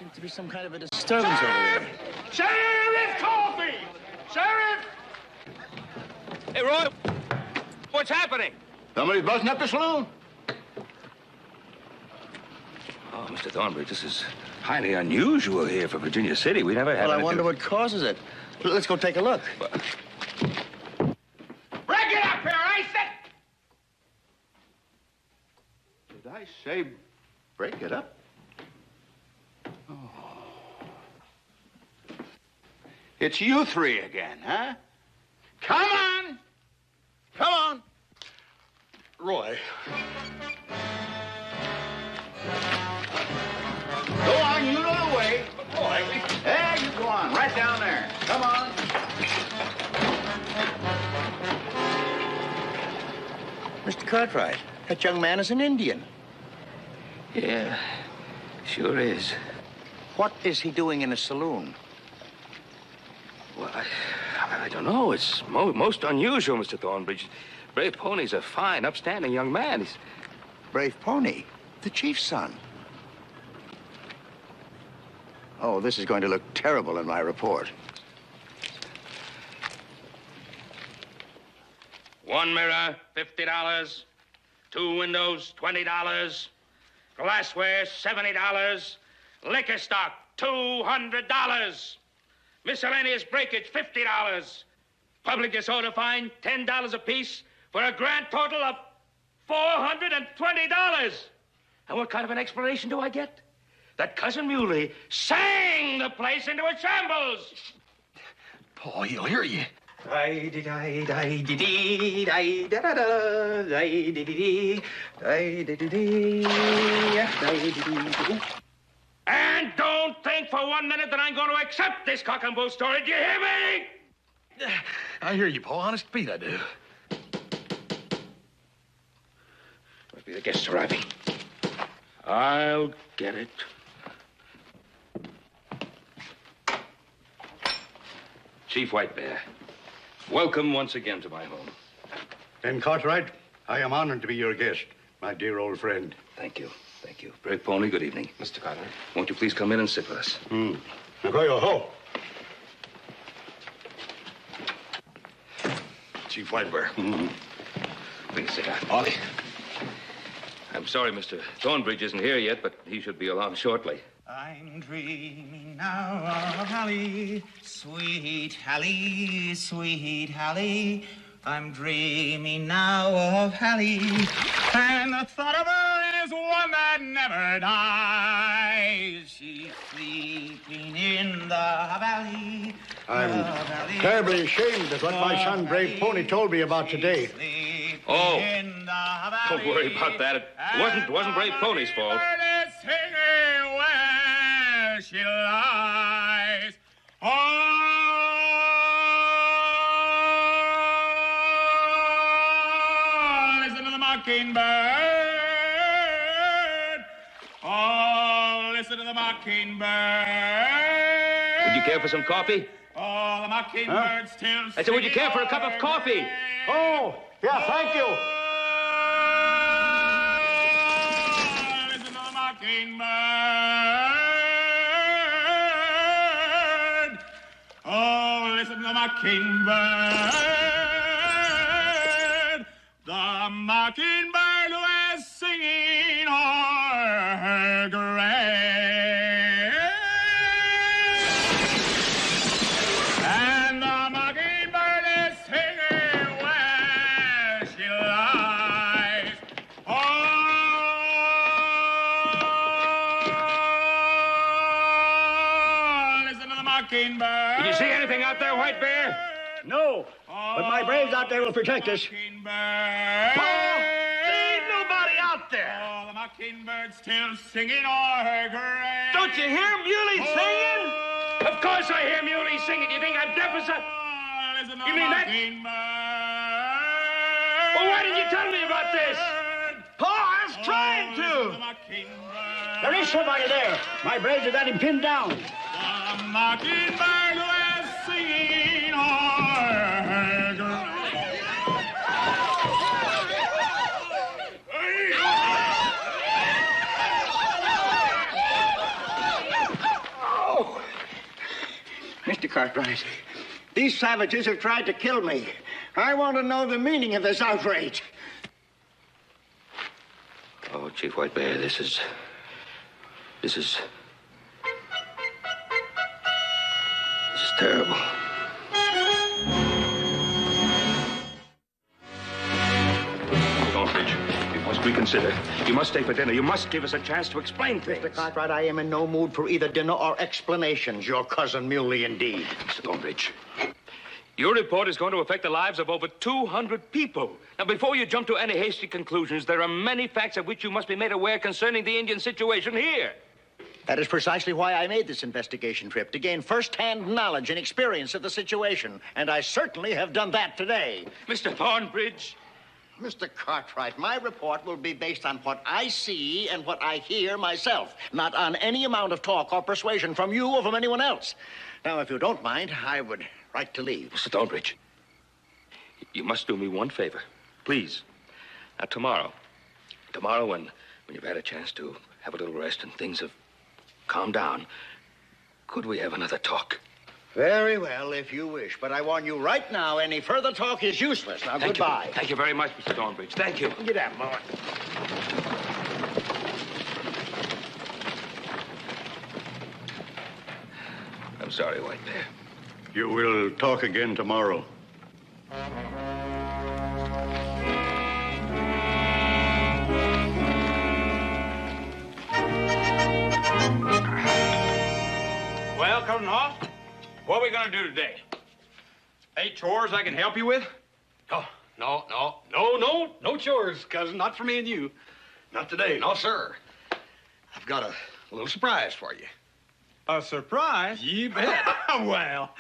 Seems to be some kind of a disturbance over there. Sheriff Coffee! Sheriff! Hey, Roy, what's happening? Somebody's busting up the saloon. Oh, Mr. Thornbridge, this is highly unusual here for Virginia City. We never had Well, I anything... wonder what causes it. Let's go take a look. Break it up here, I said! Did I say break it up? Oh. It's you three again, huh? Come on! Come on! Roy. Go on, you know the way. Roy. There you go on, right down there. Come on. Mr. Cartwright, that young man is an Indian. Yeah, sure is. What is he doing in a saloon? Well, I don't know. It's most unusual, Mr. Thornbridge. Brave Pony's a fine, upstanding young man. He's... Brave Pony, the chief's son. Oh, this is going to look terrible in my report. One mirror, $50. Two windows, $20. Glassware, $70. Liquor stock, $200. Miscellaneous breakage, $50. Public disorder fine, $10 apiece, for a grand total of $420. And what kind of an explanation do I get? That Cousin Muley sang the place into a shambles. Paul, he'll hear you. And don't think for 1 minute that I'm going to accept this cock and bull story. Do you hear me? I hear you, Paul. Honest Pete, I do. Must be the guests arriving. I'll get it. Chief White Bear, welcome once again to my home. Ben Cartwright, I am honored to be your guest, my dear old friend. Thank you. Thank you. Brave Pony, good evening. Mr. Cartwright. Won't you please come in and sit with us? Now go your ho. Chief White Bear. Please sit down. Ollie. I'm sorry Mr. Thornbridge isn't here yet, but he should be along shortly. I'm dreaming now of Hallie, sweet Hallie, sweet Hallie. I'm dreaming now of Hallie, and the thought of her is one that never dies. She's sleeping in the valley. I'm terribly ashamed of what my son, Brave Pony, told me about today. Oh, don't worry about that. It wasn't Brave Pony's fault. Singing where she lies. Oh, listen to the mockingbird. Oh, listen to the mockingbird. Would you care for some coffee? Oh, the mockingbird still. I said, would you care for a cup of coffee? Oh, yeah, thank you. Listen to the mockingbird. Oh, listen to the mockingbird. The mockingbird who is singing her grave. And the mockingbird is singing where she lies. Oh, listen to the mockingbird. Did you see anything out there, White Bear? No, but my braves out there will protect us. Mockingbird. Paul, there ain't nobody out there. Oh, the mockingbird still singing o'er her grave. Don't you hear Muley singing? Of course I hear Muley singing. You think I'm deaf or something? Listen to You the mean that? mockingbird. Well, why didn't you tell me about this? Paul, I was trying to. There is somebody there. My braves have got him pinned down. The mockingbird who is singing o'er her grave. Cartwright. These savages have tried to kill me. I want to know the meaning of this outrage. Oh, Chief White Bear, this is terrible. Aldrich, you must reconsider. You must stay for dinner. You must give us a chance to explain things. Mr. Cartwright, I am in no mood for either dinner or explanations. Your cousin Muley, indeed. Mr. Aldrich, your report is going to affect the lives of over 200 people. Now, before you jump to any hasty conclusions, there are many facts of which you must be made aware concerning the Indian situation here. That is precisely why I made this investigation trip, to gain first-hand knowledge and experience of the situation. And I certainly have done that today. Mr. Thornbridge. Mr. Cartwright, my report will be based on what I see and what I hear myself, not on any amount of talk or persuasion from you or from anyone else. Now, if you don't mind, I would like to leave. Mr. Thornbridge, you must do me one favor. Please. Now, tomorrow when you've had a chance to have a little rest and things have calmed down, could we have another talk? Very well, if you wish. But I warn you right now, any further talk is useless. Now, goodbye. Thank you very much, Mr. Thornbridge. Thank you. Get out, boy. I'm sorry, White Bear. You will talk again tomorrow. Well, Cousin Hoss, what are we going to do today? Any chores I can help you with? Oh, no chores, cousin. Not for me and you. Not today, no, sir. I've got a little surprise for you. A surprise? You bet. Well.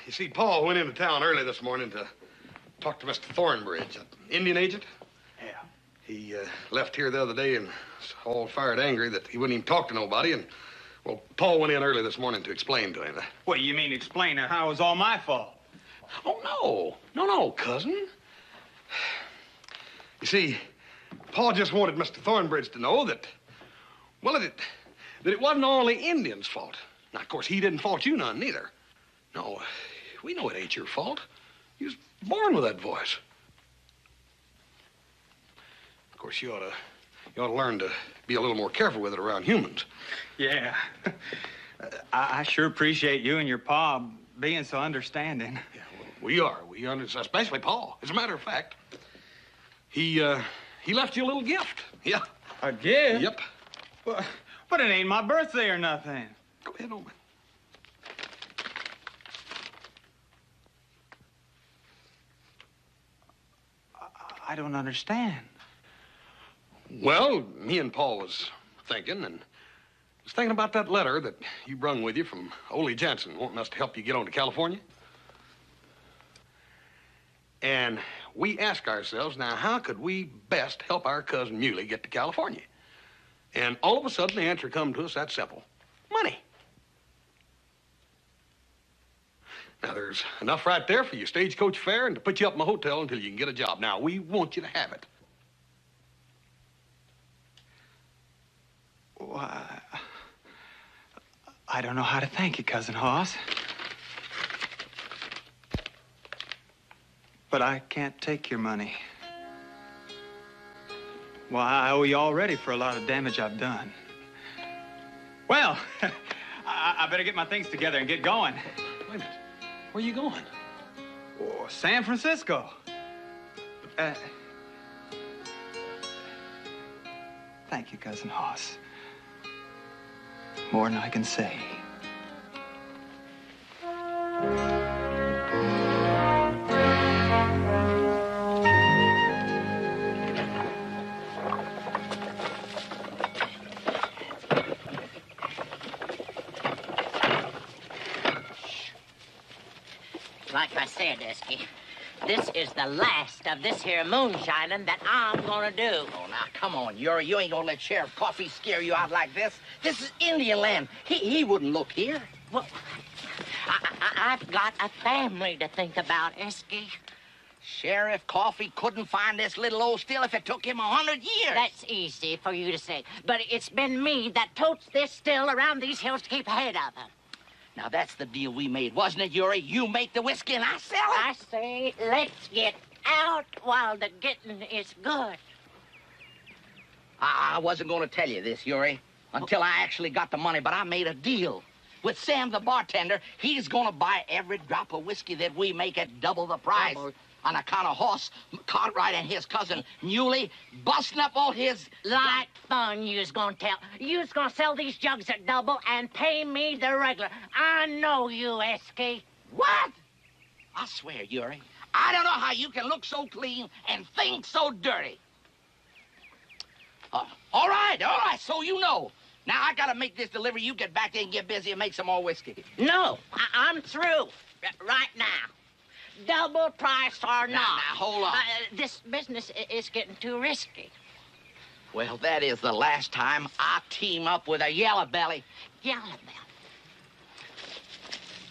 You see, Paul went into town early this morning to talk to Mr. Thornbridge, an Indian agent. Yeah. He left here the other day and was all fired angry that he wouldn't even talk to nobody. And, well, Paul went in early this morning to explain to him. What, you mean explain how it was all my fault? Oh, no, cousin. You see, Paul just wanted Mr. Thornbridge to know that, well, that it wasn't all the Indians' fault. Now, of course, he didn't fault you none, neither. No, we know it ain't your fault. You was born with that voice. Of course, you ought to learn to be a little more careful with it around humans. Yeah. I sure appreciate you and your pa being so understanding. Yeah, well, we are. We understand, especially Paul. As a matter of fact, he left you a little gift. Yeah. A gift? Yep. But it ain't my birthday or nothing. Go ahead, old man. I don't understand. Well, me and Paul was thinking about that letter that you brung with you from Ole Jansen wanting us to help you get on to California. And we asked ourselves, now, how could we best help our cousin Muley get to California? And all of a sudden, the answer come to us that simple. Money. Now, there's enough right there for your stagecoach fare and to put you up in a hotel until you can get a job. Now, we want you to have it. Well, I don't know how to thank you, Cousin Hoss. But I can't take your money. Well, I owe you already for a lot of damage I've done. Well, I better get my things together and get going. Wait a minute. Where are you going? Oh, San Francisco. Thank you, Cousin Hoss. More than I can say. Like I said, Esky, this is the last of this here moonshining that I'm gonna do. Oh, now, come on, you ain't gonna let Sheriff Coffee scare you out like this. This is Indian land. He wouldn't look here. Well, I've got a family to think about, Esky. Sheriff Coffee couldn't find this little old still if it took him 100 years. That's easy for you to say. But it's been me that totes this still around these hills to keep ahead of him. Now, that's the deal we made, wasn't it, Yuri? You make the whiskey and I sell it. I say, let's get out while the getting is good. I wasn't going to tell you this, Yuri, until I actually got the money, but I made a deal. With Sam, the bartender, he's going to buy every drop of whiskey that we make at double the price. On account of Hoss, Cartwright, and his cousin Muley busting up all his... Like fun, you's gonna tell. You's gonna sell these jugs at double and pay me the regular. I know you, Esky. What? I swear, Yuri, I don't know how you can look so clean and think so dirty. All right, so you know. Now, I gotta make this delivery. You get back there and get busy and make some more whiskey. No, I'm through. Right now. Double price or not. Now, hold on. This business is getting too risky. Well, that is the last time I team up with a yellow belly. Yellow belly.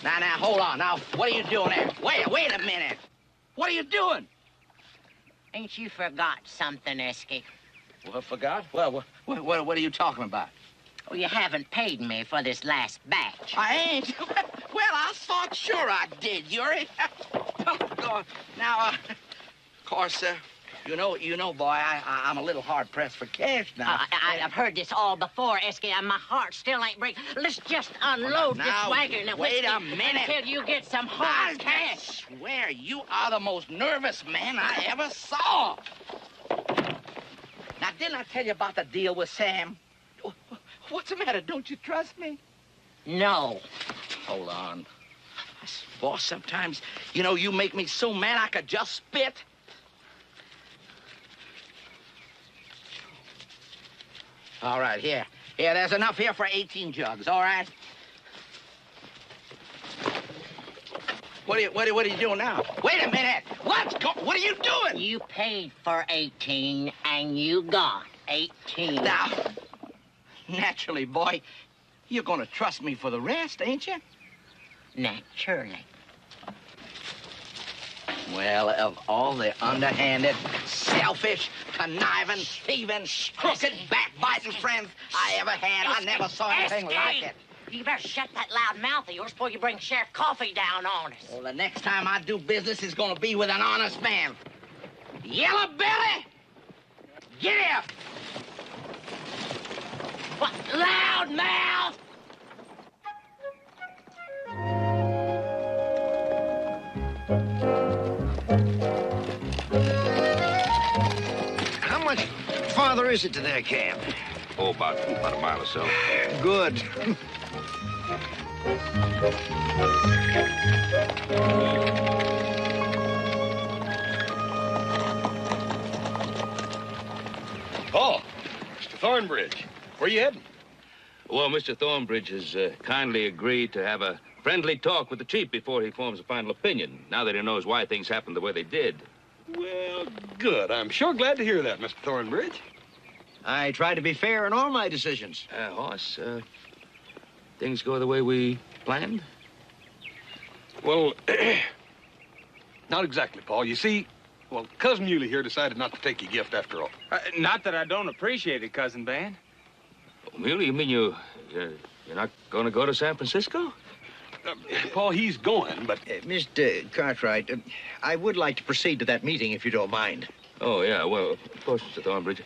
Now, hold on. Now, what are you doing there? Wait a minute. What are you doing? Ain't you forgot something, Esky? Well, forgot? Well, what are you talking about? Oh, you haven't paid me for this last batch. I ain't? Well, I thought sure I did, Yuri. Now, of course, you know, boy, I'm a little hard-pressed for cash now. I've heard this all before, Esky, and my heart still ain't breaking. Let's just unload this wagon and wait a minute. Until you get some hard cash. I swear, you are the most nervous man I ever saw. Now, didn't I tell you about the deal with Sam? What's the matter? Don't you trust me? No. Hold on. Boss, sometimes, you make me so mad I could just spit. All right, here. Here, there's enough here for 18 jugs, all right? What are you doing now? Wait a minute. What are you doing? You paid for 18, and you got 18. Now, naturally, boy, you're gonna trust me for the rest, ain't you? Naturally. Well, of all the underhanded, selfish, conniving, thieving, crooked, backbiting friends I ever had, I never saw anything like it. You better shut that loud mouth of yours before you bring Sheriff Coffee down on us. Well, the next time I do business is gonna be with an honest man. Yellow Belly! Get here! What? Loud mouth! How much farther is it to their camp? Oh, about a mile or so. Good. Paul, Mr. Thornbridge, where you heading? Well, Mr. Thornbridge has kindly agreed to have a friendly talk with the chief before he forms a final opinion, now that he knows why things happened the way they did. Well, good. I'm sure glad to hear that, Mr. Thornbridge. I try to be fair in all my decisions. Hoss, things go the way we planned? Well, not exactly, Paul. You see, well, Cousin Muley here decided not to take your gift after all. Not that I don't appreciate it, Cousin Ben. Oh, Muley, you mean you're not going to go to San Francisco? Paul, he's going, but... Mr. Cartwright, I would like to proceed to that meeting, if you don't mind. Oh, yeah, well, of course, Mr. Thornbridge.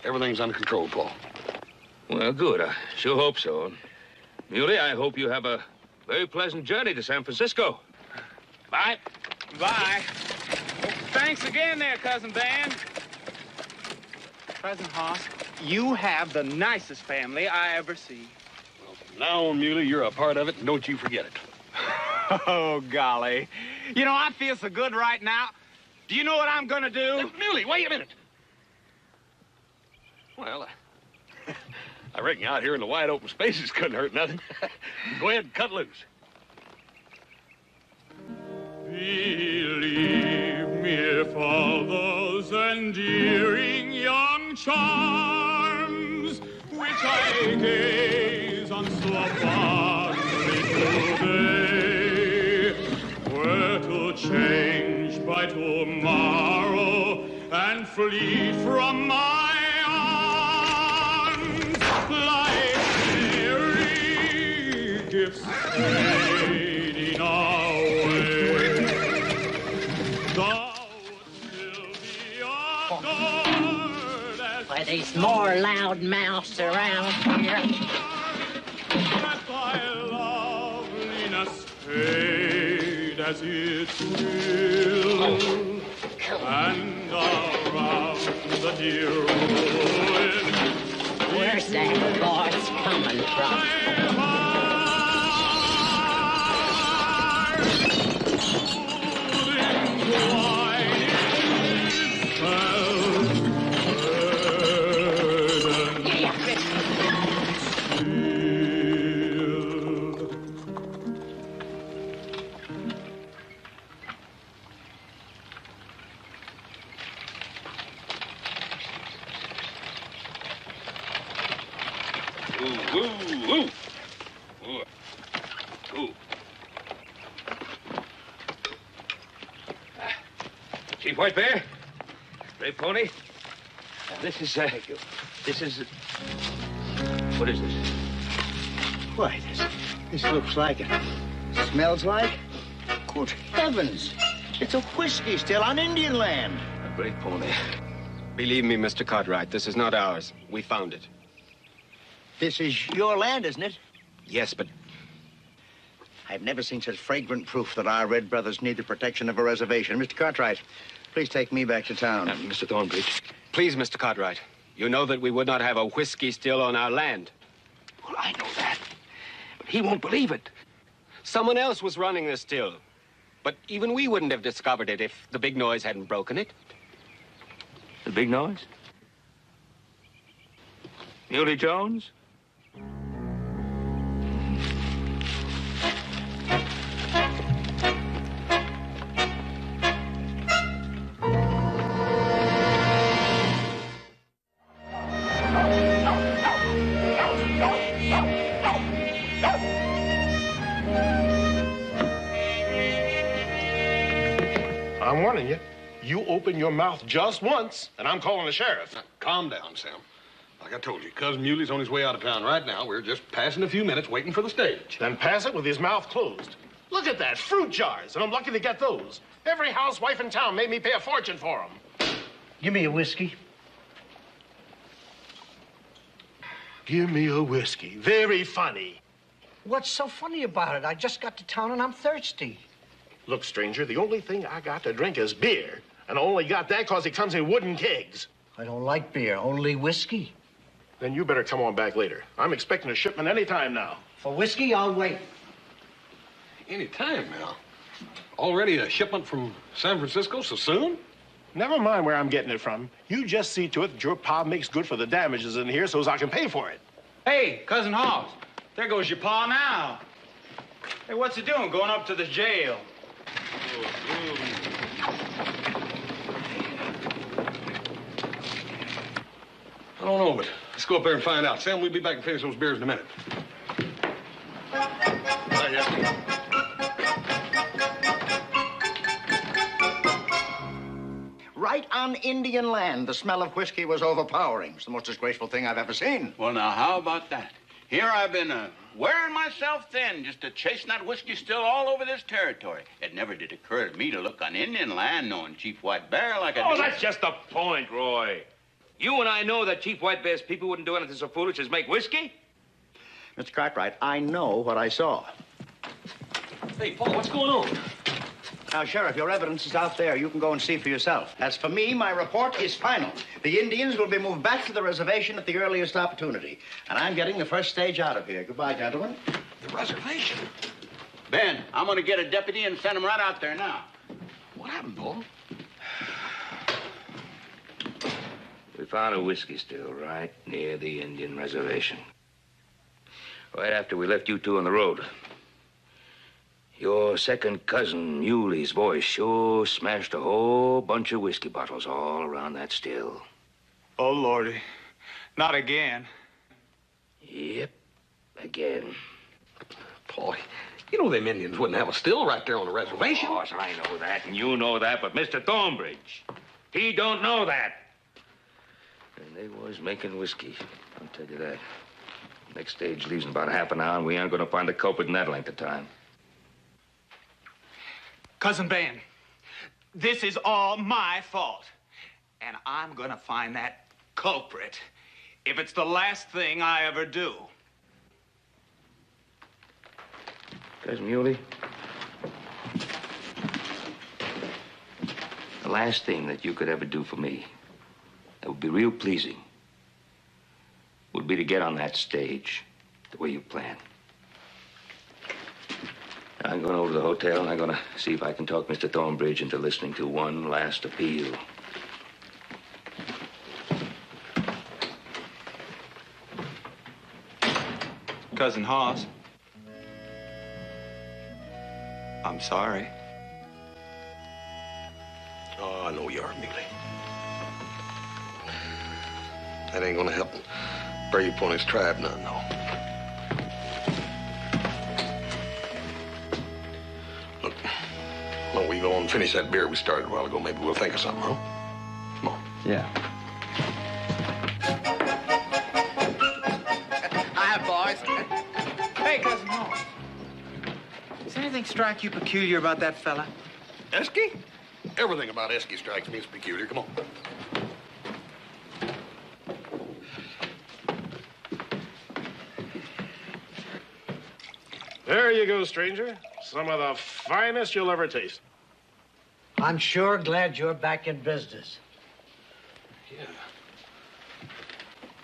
Everything's under control, Paul. Well, good. I sure hope so. Muley, I hope you have a very pleasant journey to San Francisco. Bye. Bye. Thanks again there, Cousin Ben. Cousin Hoss, you have the nicest family I ever see. Well, from now on, Muley, you're a part of it, and don't you forget it. Oh, golly. You know, I feel so good right now. Do you know what I'm gonna do? Muley, wait a minute. Well, I reckon out here in the wide open spaces couldn't hurt nothing. Go ahead and cut loose. Believe me, if all those endearing young charms which I gaze on so fondly today were to change by tomorrow and flee from my arms like fairy ships fading away. Thou wouldst still be adored as Why, there's more loud mouths around here. let thy loveliness fade as it will, and around the dear ruin. Where's that voice coming from? Chief White Bear? Brave Pony? This is, what is this? Why, this looks like it. Smells like? Good heavens. It's a whiskey still on Indian land. A Brave Pony. Believe me, Mr. Cartwright, this is not ours. We found it. This is your land, isn't it? Yes, but I've never seen such fragrant proof that our red brothers need the protection of a reservation. Mr. Cartwright, please take me back to town. Mr. Thornbridge. Please, Mr. Cartwright. You know that we would not have a whiskey still on our land. Well, I know that. But he won't believe it. Someone else was running the still. But even we wouldn't have discovered it if the big noise hadn't broken it. The big noise? Muley Jones? I'm warning you. You open your mouth just once, and I'm calling the sheriff. Now, calm down, Sam. Like I told you, Cousin Muley's on his way out of town right now. We're just passing a few minutes waiting for the stage. Then pass it with his mouth closed. Look at that, fruit jars, and I'm lucky to get those. Every housewife in town made me pay a fortune for them. Give me a whiskey. Give me a whiskey. Very funny. What's so funny about it? I just got to town and I'm thirsty. Look, stranger, the only thing I got to drink is beer. And I only got that because it comes in wooden kegs. I don't like beer, only whiskey. Then you better come on back later. I'm expecting a shipment any time now. For whiskey, I'll wait. Any time now. Already a shipment from San Francisco so soon? Never mind where I'm getting it from. You just see to it that your pa makes good for the damages in here so as I can pay for it. Hey, Cousin Hoss, there goes your pa now. Hey, what's he doing going up to the jail? I don't know, but let's go up there and find out. Sam, we'll be back and finish those beers in a minute. Right on Indian land, the smell of whiskey was overpowering. It's the most disgraceful thing I've ever seen. Well, now, how about that? Here I've been wearing myself thin just to chasing that whiskey still all over this territory. It never did occur to me to look on Indian land knowing Chief White Bear like I Oh, do. that's just the point, Roy. You and I know that Chief White Bear's people wouldn't do anything so foolish as make whiskey. Mr. Cartwright, I know what I saw. Hey, Paul, what's going on? Now, Sheriff, your evidence is out there. You can go and see for yourself. As for me, my report is final. The Indians will be moved back to the reservation at the earliest opportunity. And I'm getting the first stage out of here. Goodbye, gentlemen. The reservation? Ben, I'm going to get a deputy and send him right out there now. What happened, Paul? We found a whiskey still right near the Indian reservation. Right after we left you two on the road. Your second cousin, Muley's voice, sure smashed a whole bunch of whiskey bottles all around that still. Oh, Lordy. Not again. Yep, again. Paul, you know them Indians wouldn't have a still right there on the reservation. Of course, I know that, and you know that, but Mr. Thornbridge, he don't know that. And they was making whiskey, I'll tell you that. Next stage leaves in about half an hour, and we aren't going to find the culprit in that length of time. Cousin Ben, this is all my fault. And I'm gonna find that culprit if it's the last thing I ever do. Cousin Muley, the last thing that you could ever do for me that would be real pleasing would be to get on that stage the way you planned. I'm going over to the hotel, and I'm going to see if I can talk Mr. Thornbridge into listening to one last appeal. Cousin Hoss, I'm sorry. Oh, I know you are, Muley. That ain't gonna help Brave Pony's tribe none, no. Look, why don't we go and finish that beer we started a while ago? Maybe we'll think of something, huh? Come on. Yeah. Hi, boys. Hey, Cousin Hoss. Does anything strike you peculiar about that fella? Esky? Everything about Esky strikes me as peculiar. Come on. There you go, stranger. Some of the finest you'll ever taste. I'm sure glad you're back in business. Yeah.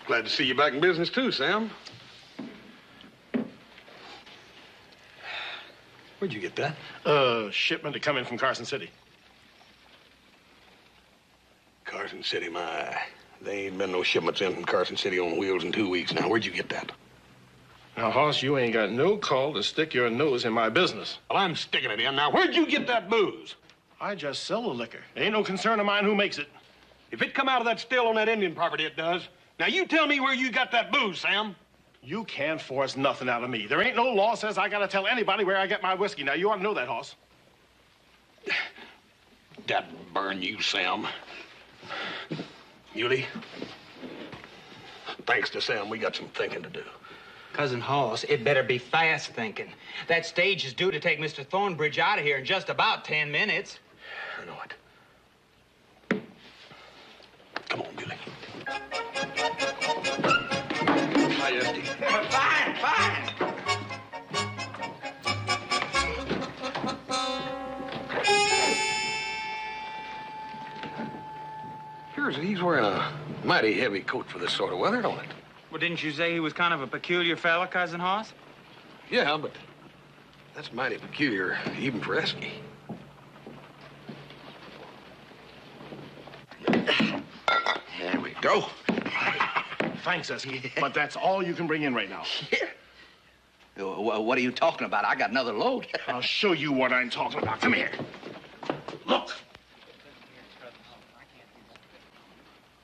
Glad to see you back in business, too, Sam. Where'd you get that? Shipment to come in from Carson City. Carson City, my. There ain't been no shipments in from Carson City on wheels in 2 weeks now. Where'd you get that? Now, Hoss, you ain't got no call to stick your nose in my business. Well, I'm sticking it in. Now, where'd you get that booze? I just sell the liquor. It ain't no concern of mine who makes it. If it come out of that still on that Indian property, it does. Now, you tell me where you got that booze, Sam. You can't force nothing out of me. There ain't no law says I gotta tell anybody where I get my whiskey. Now, you ought to know that, Hoss. That burn you, Sam. Muley, thanks to Sam, we got some thinking to do. Cousin Hoss, it better be fast thinking. That stage is due to take Mr. Thornbridge out of here in just about 10 minutes. I know it. Come on, Muley. Hi, Esty. Fine, fine. He's wearing a mighty heavy coat for this sort of weather, don't it? Well, didn't you say he was kind of a peculiar fella, Cousin Hoss? Yeah, but that's mighty peculiar, even for Esky. There we go. Thanks, Esky, but that's all you can bring in right now. What are you talking about? I got another load. I'll show you what I'm talking about. Come here. Look.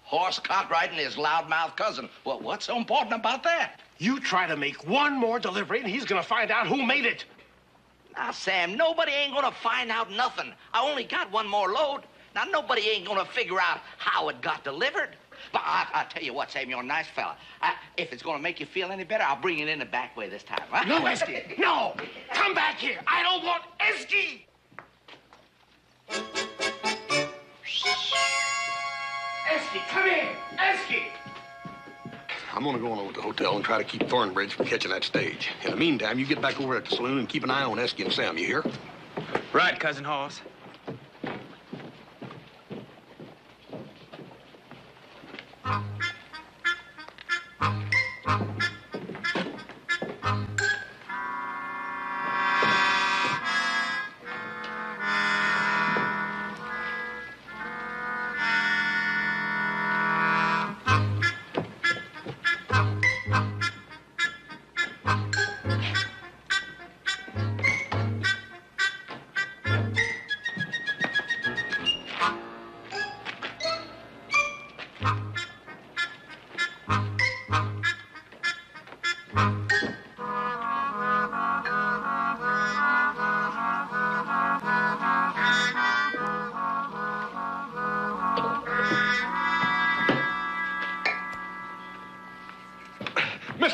Horse Cartwright and his loudmouth cousin. Well, what's so important about that? You try to make one more delivery, and he's gonna find out who made it. Now, Sam, nobody ain't gonna find out nothing. I only got one more load. Now, nobody ain't gonna figure out how it got delivered. But I tell you what, Sam, you're a nice fella. If it's gonna make you feel any better, I'll bring it in the back way this time, huh? No, Esky, no! Come back here! I don't want Esky! Esky, come here! Esky! I'm gonna go on over to the hotel and try to keep Thornbridge from catching that stage. In the meantime, you get back over at the saloon and keep an eye on Esky and Sam, you hear? Right, Cousin Hoss.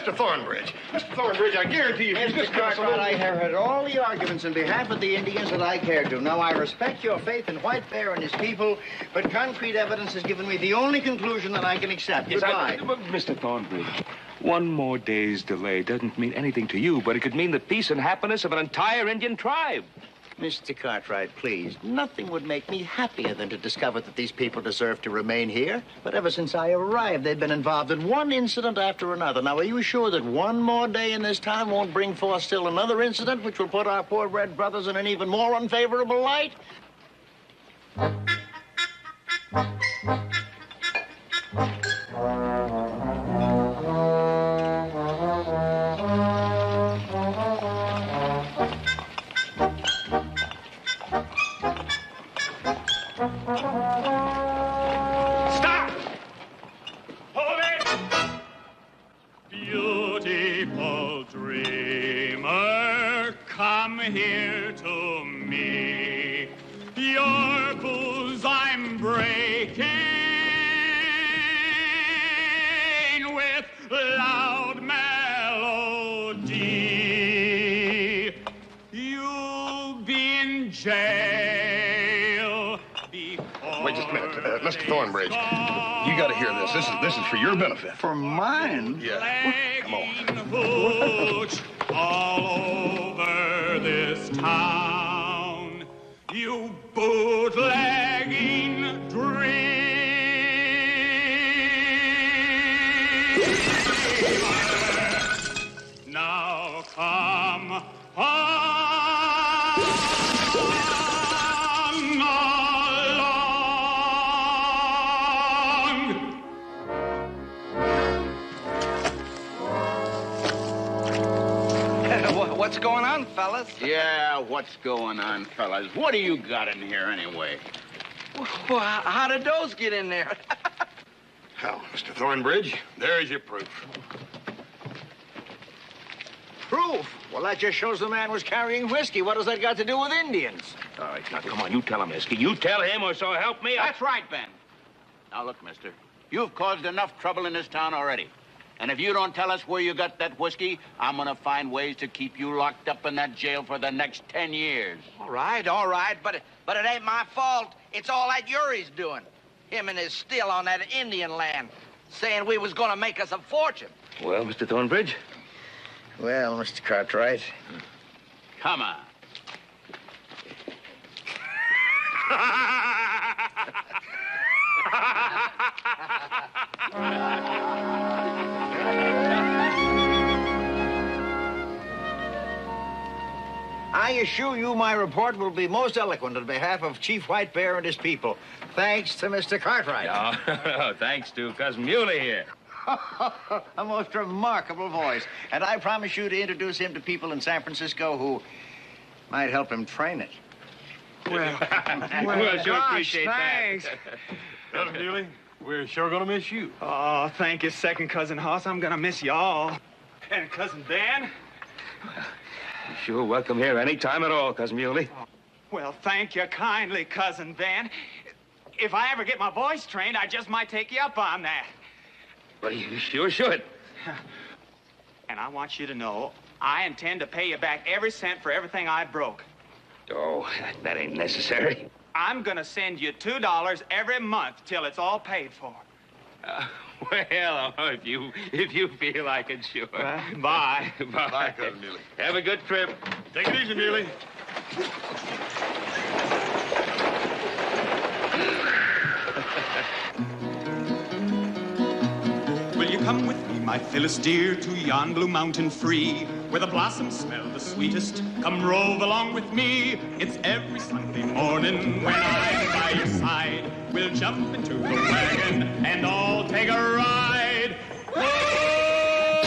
Mr. Thornbridge. Mr. Thornbridge, I guarantee you, if you just give us a little... I have heard all the arguments in behalf of the Indians that I care to. Now, I respect your faith in White Bear and his people, but concrete evidence has given me the only conclusion that I can accept. Goodbye. Mr. Thornbridge, one more day's delay doesn't mean anything to you, but it could mean the peace and happiness of an entire Indian tribe. Mr. Cartwright, please, nothing would make me happier than to discover that these people deserve to remain here. But ever since I arrived, they've been involved in one incident after another. Now, are you sure that one more day in this town won't bring forth still another incident which will put our poor red brothers in an even more unfavorable light? Stop! Hold it! Beautiful dreamer, come here to me. Your booze I'm breaking with loud melody. You'll be in jail. Wait just a minute. Mr. Thornbridge, you got to hear this. This is for your benefit. For mine? Yeah. Come on. Hooch all over this town. You bootlegging dreamer. Now come on. What's going on, fellas? Yeah, what's going on, fellas? What do you got in here, anyway? Well, how did those get in there? Well, Mr. Thornbridge, there's your proof. Proof? Well, that just shows the man was carrying whiskey. What does that got to do with Indians? All right, now, come on, you tell him, Esky. You tell him, or so help me. That's right, Ben. Now, look, mister. You've caused enough trouble in this town already. And if you don't tell us where you got that whiskey, I'm gonna find ways to keep you locked up in that jail for the next 10 years. All right, but it ain't my fault. It's all that Uri's doing. Him and his still on that Indian land, saying we was gonna make us a fortune. Well, Mr. Thornbridge? Well, Mr. Cartwright. Come on. I assure you my report will be most eloquent on behalf of Chief White Bear and his people. Thanks to Mr. Cartwright. No, thanks to Cousin Muley here. A most remarkable voice. And I promise you to introduce him to people in San Francisco who might help him train it. Well, sure appreciate thanks. that. Cousin Muley, we're sure gonna miss you. Oh, thank you, Second Cousin Hoss. I'm gonna miss you all. And Cousin Dan? You're sure welcome here any time at all, Cousin Muley. Well, thank you kindly, Cousin Dan. If I ever get my voice trained, I just might take you up on that. Well, you sure should. And I want you to know, I intend to pay you back every cent for everything I broke. Oh, that ain't necessary. I'm gonna send you $2 every month till it's all paid for. Well, if you feel like it, sure. Bye. Bye. Bye, Cousin Muley. Have a good trip. Take it easy, Muley. Will you come with me, my Phyllis dear, to yon blue mountain free, where the blossoms smell the sweetest? Come rove along with me. It's every Sunday morning when I'm by your side. We'll jump into the wagon and all take a ride. Oh,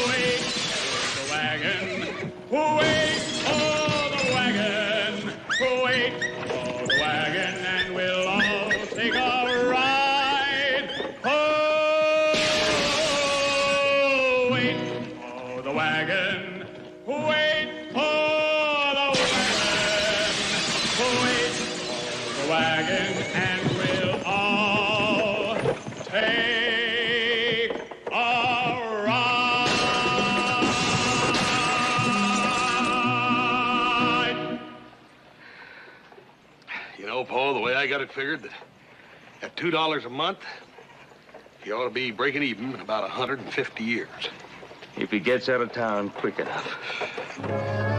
wait for the wagon. Wait for the wagon. Wait for the wagon, and we'll all take a ride. Oh, wait for the wagon. Wait for the wagon. Wait for the wagon, and we'll all take a You know, Paul, the way I got it figured, that at $2 a month, he ought to be breaking even in about 150 years. If he gets out of town quick enough.